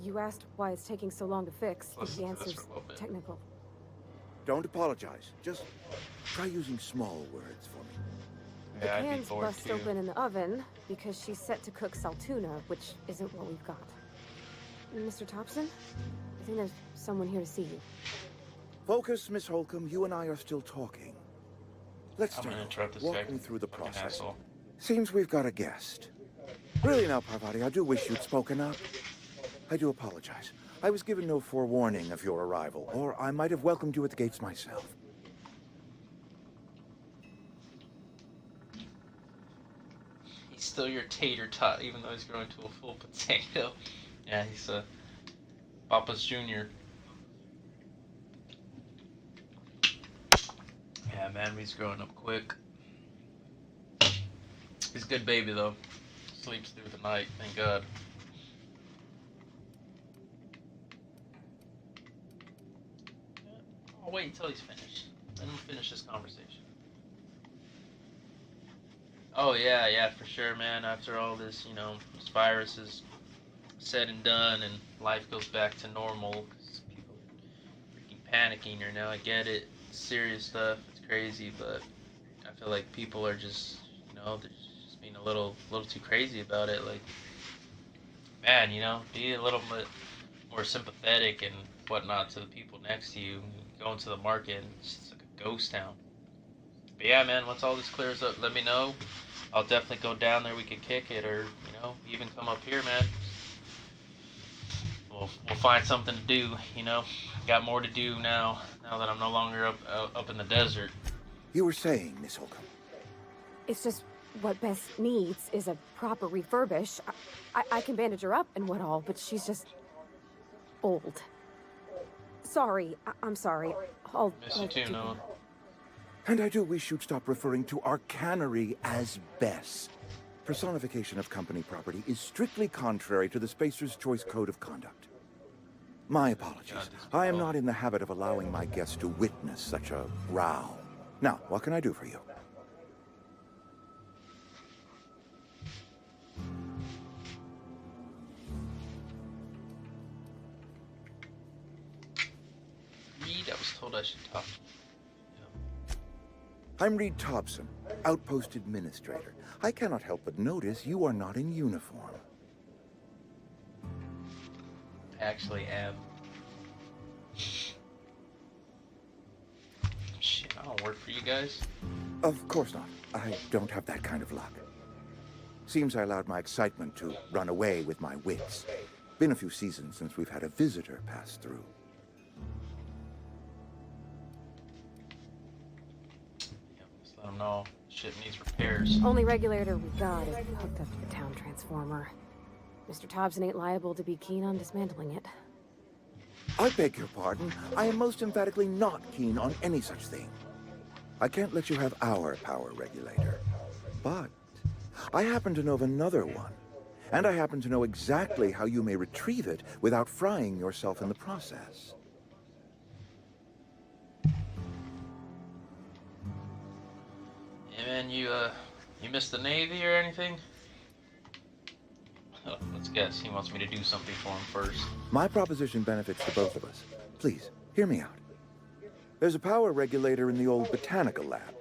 You asked why it's taking so long to fix. The answer's technical. Don't apologize. Just try using small words for me. The pan's bust open in the oven because she's set to cook saltuna, which isn't what we've got. Mr. Thompson, I think there's someone here to see you. Focus, Miss Holcomb. You and I are still talking. Let's I'm gonna interrupt this walk guy. me through the process. Asshole. Seems we've got a guest. Really now, Parvati, I do wish you'd spoken up. I do apologize. I was given no forewarning of your arrival, or I might have welcomed you at the gates myself. He's still your tater tot, even though he's growing to a full potato. Yeah, he's Papa's Jr. Yeah, man, he's growing up quick. He's a good baby, though. Sleeps through the night, thank God. I'll wait until he's finished. Let him finish this conversation. Oh, yeah, for sure, man. After all this, you know, this virus is said and done and life goes back to normal, 'cause people are freaking panicking right now. I get it. It's serious stuff. It's crazy, but I feel like people are just, you know, they're just being a little too crazy about it. Like, man, you know, be a little bit more sympathetic and whatnot to the people next to you. Go into the market and it's just like a ghost town. But yeah, man, once all this clears up, let me know. I'll definitely go down there. We can kick it, or you know, even come up here, man. We'll find something to do. You know, got more to do now that I'm no longer up in the desert. You were saying, Miss Holcomb. It's just what Bess needs is a proper refurbish. I can bandage her up and what all, but she's just old. Sorry, I'm sorry. Miss you too, Noah. And I do wish you'd stop referring to our cannery as Bess. Personification of company property is strictly contrary to the Spacer's Choice Code of Conduct. My apologies. I am not in the habit of allowing my guests to witness such a row. Now, what can I do for you? Reed, I was told I should talk. I'm Reed Thompson, Outpost Administrator. I cannot help but notice you are not in uniform. I actually am. Shit, I don't work for you guys. Of course not. I don't have that kind of luck. Seems I allowed my excitement to run away with my wits. Been a few seasons since we've had a visitor pass through. Let them know shit needs repairs. Only regulator we got is hooked up to the town transformer. Mr. Thompson ain't liable to be keen on dismantling it. I beg your pardon. I am most emphatically not keen on any such thing. I can't let you have our power regulator. But I happen to know of another one. And I happen to know exactly how you may retrieve it without frying yourself in the process. Yeah, man, you missed the Navy or anything? Oh, let's guess. He wants me to do something for him first. My proposition benefits to both of us. Please, hear me out. There's a power regulator in the old botanical lab.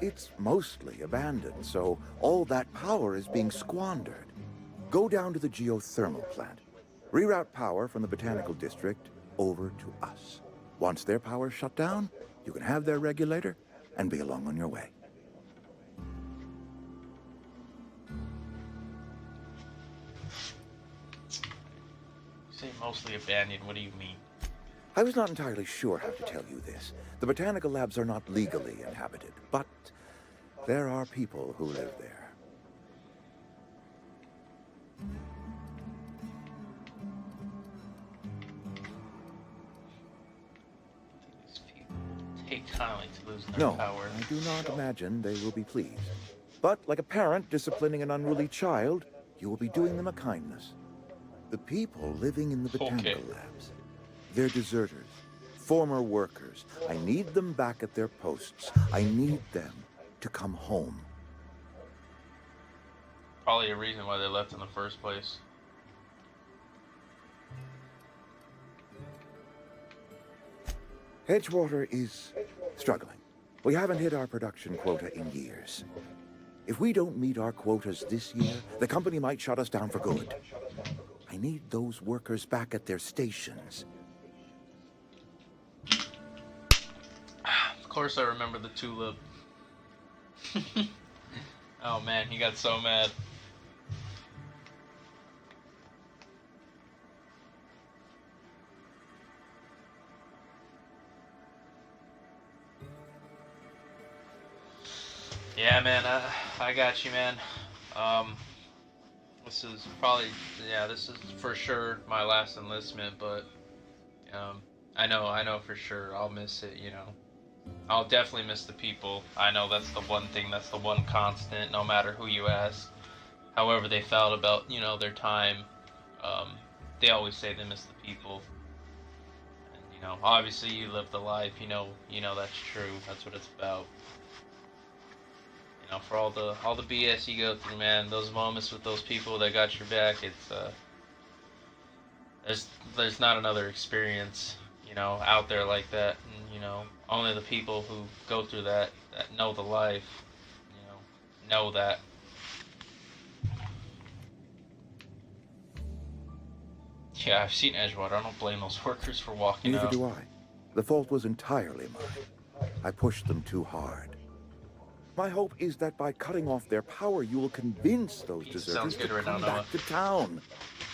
It's mostly abandoned, so all that power is being squandered. Go down to the geothermal plant. Reroute power from the botanical district over to us. Once their power's shut down, you can have their regulator and be along on your way. Say mostly abandoned, what do you mean? I was not entirely sure how to tell you this. The botanical labs are not legally inhabited, but there are people who live there. Take kindly to losing their No, power. I do not imagine they will be pleased. But like a parent disciplining an unruly child, you will be doing them a kindness. The people living in the botanical labs, they're deserters, former workers. I need them back at their posts. I need them to come home. Probably a reason why they left in the first place. Edgewater is struggling. We haven't hit our production quota in years. If we don't meet our quotas this year, the company might shut us down for good. I need those workers back at their stations. Of course I remember the tulip. Oh man, he got so mad. Yeah, man, I got you, man. This is probably, yeah, this is for sure my last enlistment, but I know for sure I'll miss it, you know. I'll definitely miss the people. I know that's the one thing, that's the one constant, no matter who you ask. However they felt about, you know, their time, they always say they miss the people. And, you know, obviously you live the life, you know that's true. That's what it's about. You know, for all the BS you go through, man, those moments with those people that got your back, it's there's not another experience, you know, out there like that. And, you know, only the people who go through that know the life, you know that. Yeah, I've seen Edgewater. I don't blame those workers for walking Neither out. do I. The fault was entirely mine. I pushed them too hard. My hope is that by cutting off their power, you will convince those deserters to come back to town.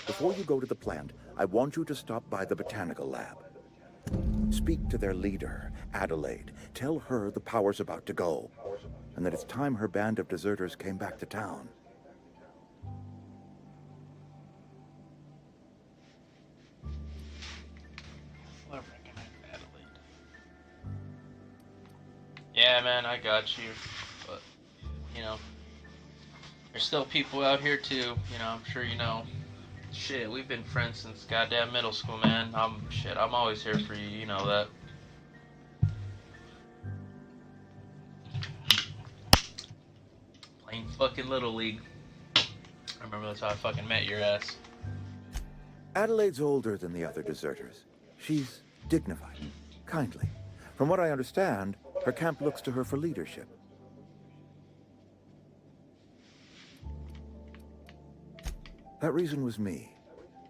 Before you go to the plant, I want you to stop by the botanical lab. Speak to their leader, Adelaide. Tell her the power's about to go, and that it's time her band of deserters came back to town. Yeah, man, I got you. But, you know, there's still people out here too. You know, I'm sure you know. Shit, we've been friends since goddamn middle school, man. I'm always here for you. You know that. Playing fucking Little League. I remember that's how I fucking met your ass. Adelaide's older than the other deserters. She's dignified, kindly. From what I understand, her camp looks to her for leadership. That reason was me.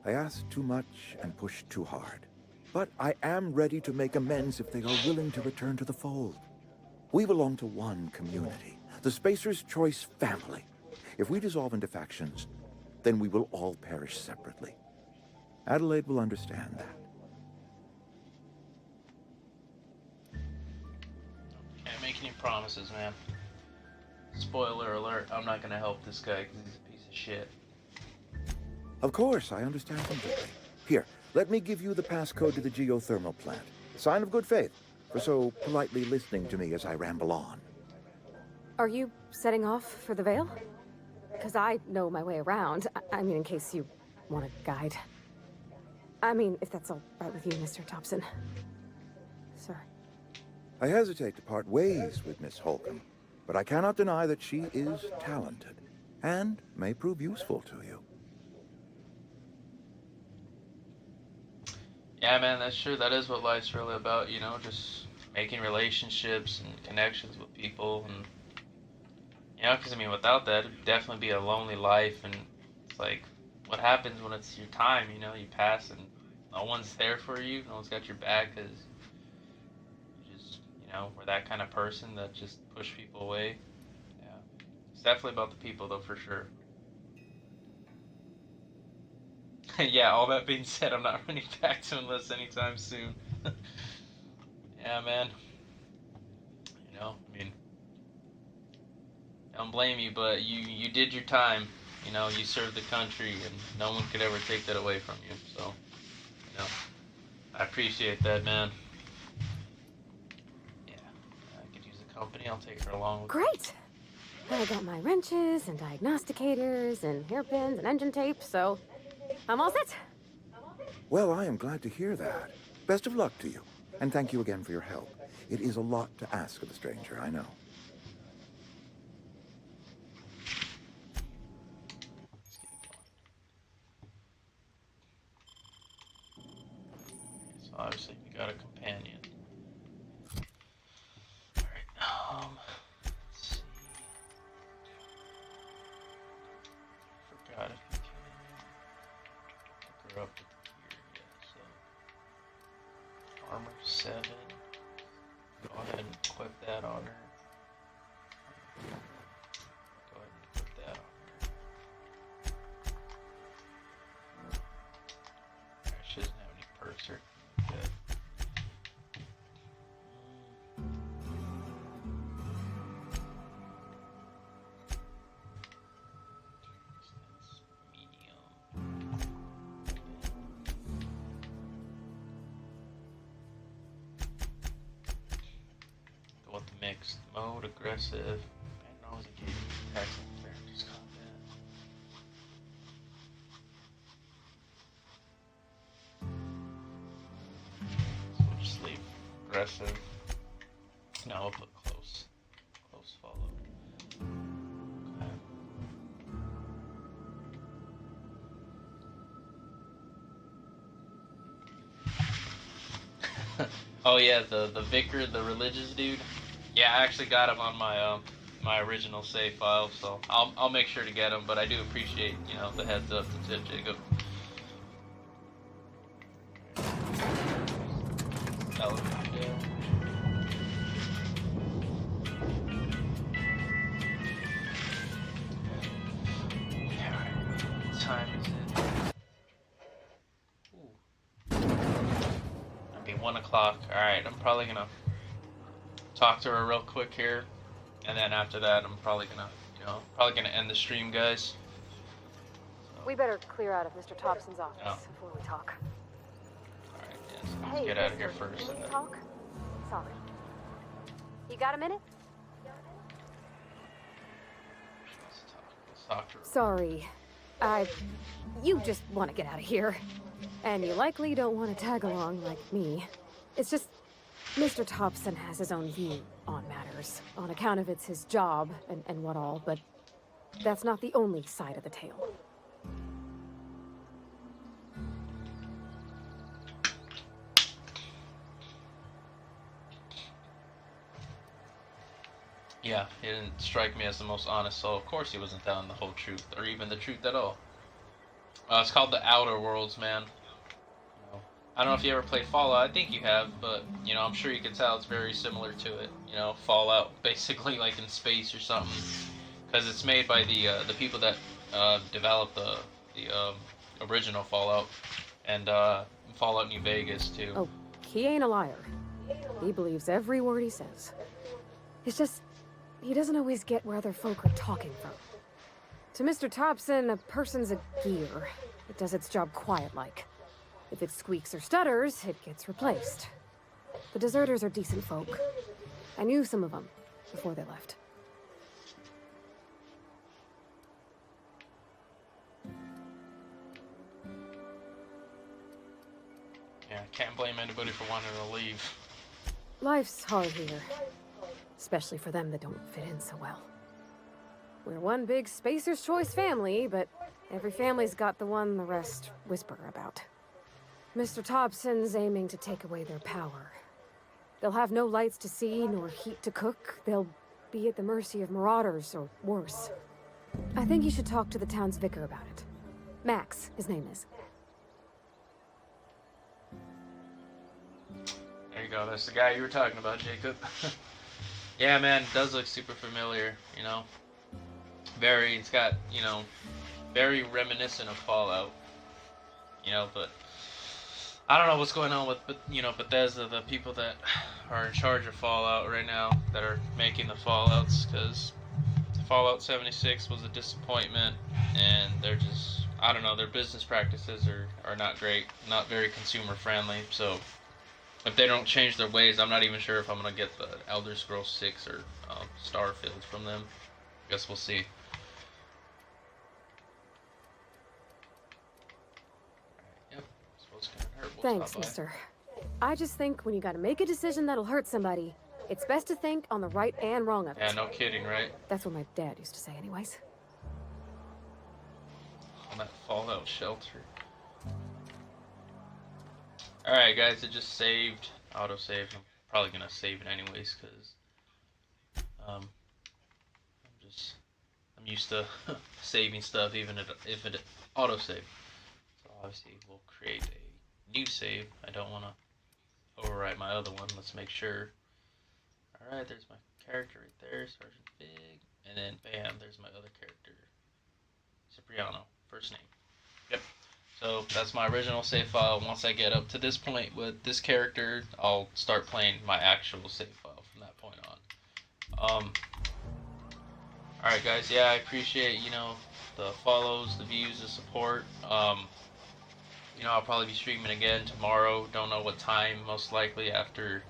I asked too much and pushed too hard. But I am ready to make amends if they are willing to return to the fold. We belong to one community, the Spacer's Choice family. If we dissolve into factions, then we will all perish separately. Adelaide will understand that. Can't make any promises, man. Spoiler alert, I'm not gonna help this guy because he's a piece of shit. Of course, I understand completely. Here, let me give you the passcode to the geothermal plant. A sign of good faith for so politely listening to me as I ramble on. Are you setting off for the Vale? Because I know my way around. I mean, in case you want a guide. I mean, if that's all right with you, Mr. Thompson. Sir. I hesitate to part ways with Miss Holcomb, but I cannot deny that she is talented and may prove useful to you. Yeah, man, that's true. That is what life's really about, you know, just making relationships and connections with people. And, you know, because, I mean, without that, it'd definitely be a lonely life. And it's like, what happens when it's your time, you know, you pass and no one's there for you, no one's got your back because you just, you know, we're that kind of person that just push people away. Yeah. It's definitely about the people, though, for sure. Yeah, all that being said, I'm not running back to Enlist anytime soon. Yeah, man. I mean, I don't blame you, but you did your time. You served the country, and no one could ever take that away from you. So, I appreciate that, man. Yeah, I could use a company. I'll take her along with me. Great! I got my wrenches and diagnosticators and hairpins and engine tape, so I'm all set. Well, I am glad to hear that. Best of luck to you, and thank you again for your help. It is a lot to ask of a stranger, I know. So obviously we got a companion. Alright, let's see. Forgot if we can hook her up with the gear yet, so armor 7. Go ahead and equip that on her. Go ahead and put that on her. Alright, she doesn't have any perks or anything like that. Go with the mixed mode, aggressive. Man knows it gave me attacks and fair just combat. So we'll just leave aggressive. Now we'll put close. Close follow. Okay. Oh yeah, the vicar, the religious dude. Yeah, I actually got him on my my original save file, so I'll make sure to get him. But I do appreciate the heads up to tip, Jacob. What time is it? It'll be 1 o'clock. Alright, I'm probably gonna talk to her real quick here. And then after that, I'm probably gonna end the stream, guys. We better clear out of Mr. Thompson's office before we talk. Alright, yes, let's get out of here first. Can we talk? Sorry. You got a minute? Let's talk to her. Sorry. You just want to get out of here. And you likely don't want to tag along like me. It's just, Mr. Thompson has his own view on matters, on account of it's his job and what all, but that's not the only side of the tale. Yeah, he didn't strike me as the most honest soul. Of course he wasn't telling the whole truth, or even the truth at all. It's called the Outer Worlds, man. I don't know if you ever played Fallout. I think you have, but I'm sure you can tell it's very similar to it. Fallout, basically like in space or something, because it's made by the people that developed the original Fallout and Fallout New Vegas too. Oh, he ain't a liar. He believes every word he says. It's just he doesn't always get where other folk are talking from. To Mr. Thompson, a person's a gear. It does its job quiet-like. If it squeaks or stutters, it gets replaced. The deserters are decent folk. I knew some of them before they left. Yeah, can't blame anybody for wanting to leave. Life's hard here. Especially for them that don't fit in so well. We're one big Spacer's Choice family, but every family's got the one the rest whisper about. Mr. Thompson's aiming to take away their power. They'll have no lights to see, nor heat to cook. They'll be at the mercy of marauders, or worse. I think you should talk to the town's vicar about it. Max, his name is. There you go, that's the guy you were talking about, Jacob. Yeah, man, it does look super familiar, it's got, very reminiscent of Fallout. you know, but I don't know what's going on with, you know, Bethesda, the people that are in charge of Fallout right now, that are making the Fallouts, because Fallout 76 was a disappointment, and they're just, I don't know, their business practices are not great, not very consumer friendly, so if they don't change their ways, I'm not even sure if I'm going to get the Elder Scrolls 6 or Starfield from them. Guess we'll see. Yep, suppose it's gonna hurt. We'll Thanks, stop by. mister. I just think when you gotta make a decision that'll hurt somebody, it's best to think on the right and wrong of it. Yeah, no kidding, right? That's what my dad used to say anyways. On that Fallout shelter. Alright guys, it just saved. Autosave. I'm probably gonna save it anyways, because I'm used to saving stuff even if it autosave. So obviously we'll create a new save. I don't want to overwrite my other one. Let's make sure. Alright, there's my character right there, Sergeant Big. And then bam, there's my other character. Cipriano, first name. Yep. So that's my original save file. Once I get up to this point with this character, I'll start playing my actual save file from that point on. Alright guys, yeah, I appreciate, you know, the follows, the views, the support. You know, I'll probably be streaming again tomorrow. Don't know what time, most likely after,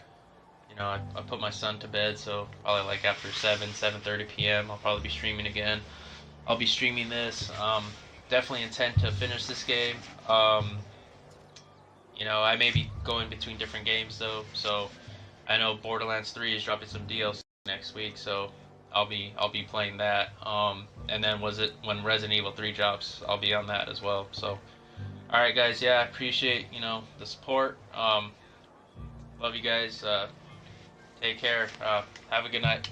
you know, I put my son to bed, so probably like after 7:30 p.m. I'll probably be streaming again. I'll be streaming this. Definitely intend to finish this game. You know, I may be going between different games though, so I know Borderlands 3 is dropping some DLC next week, so I'll be playing that. And then when Resident Evil 3 drops, I'll be on that as well. So, all right, guys, yeah, I appreciate, you know, the support. Love you guys. Take care. Have a good night.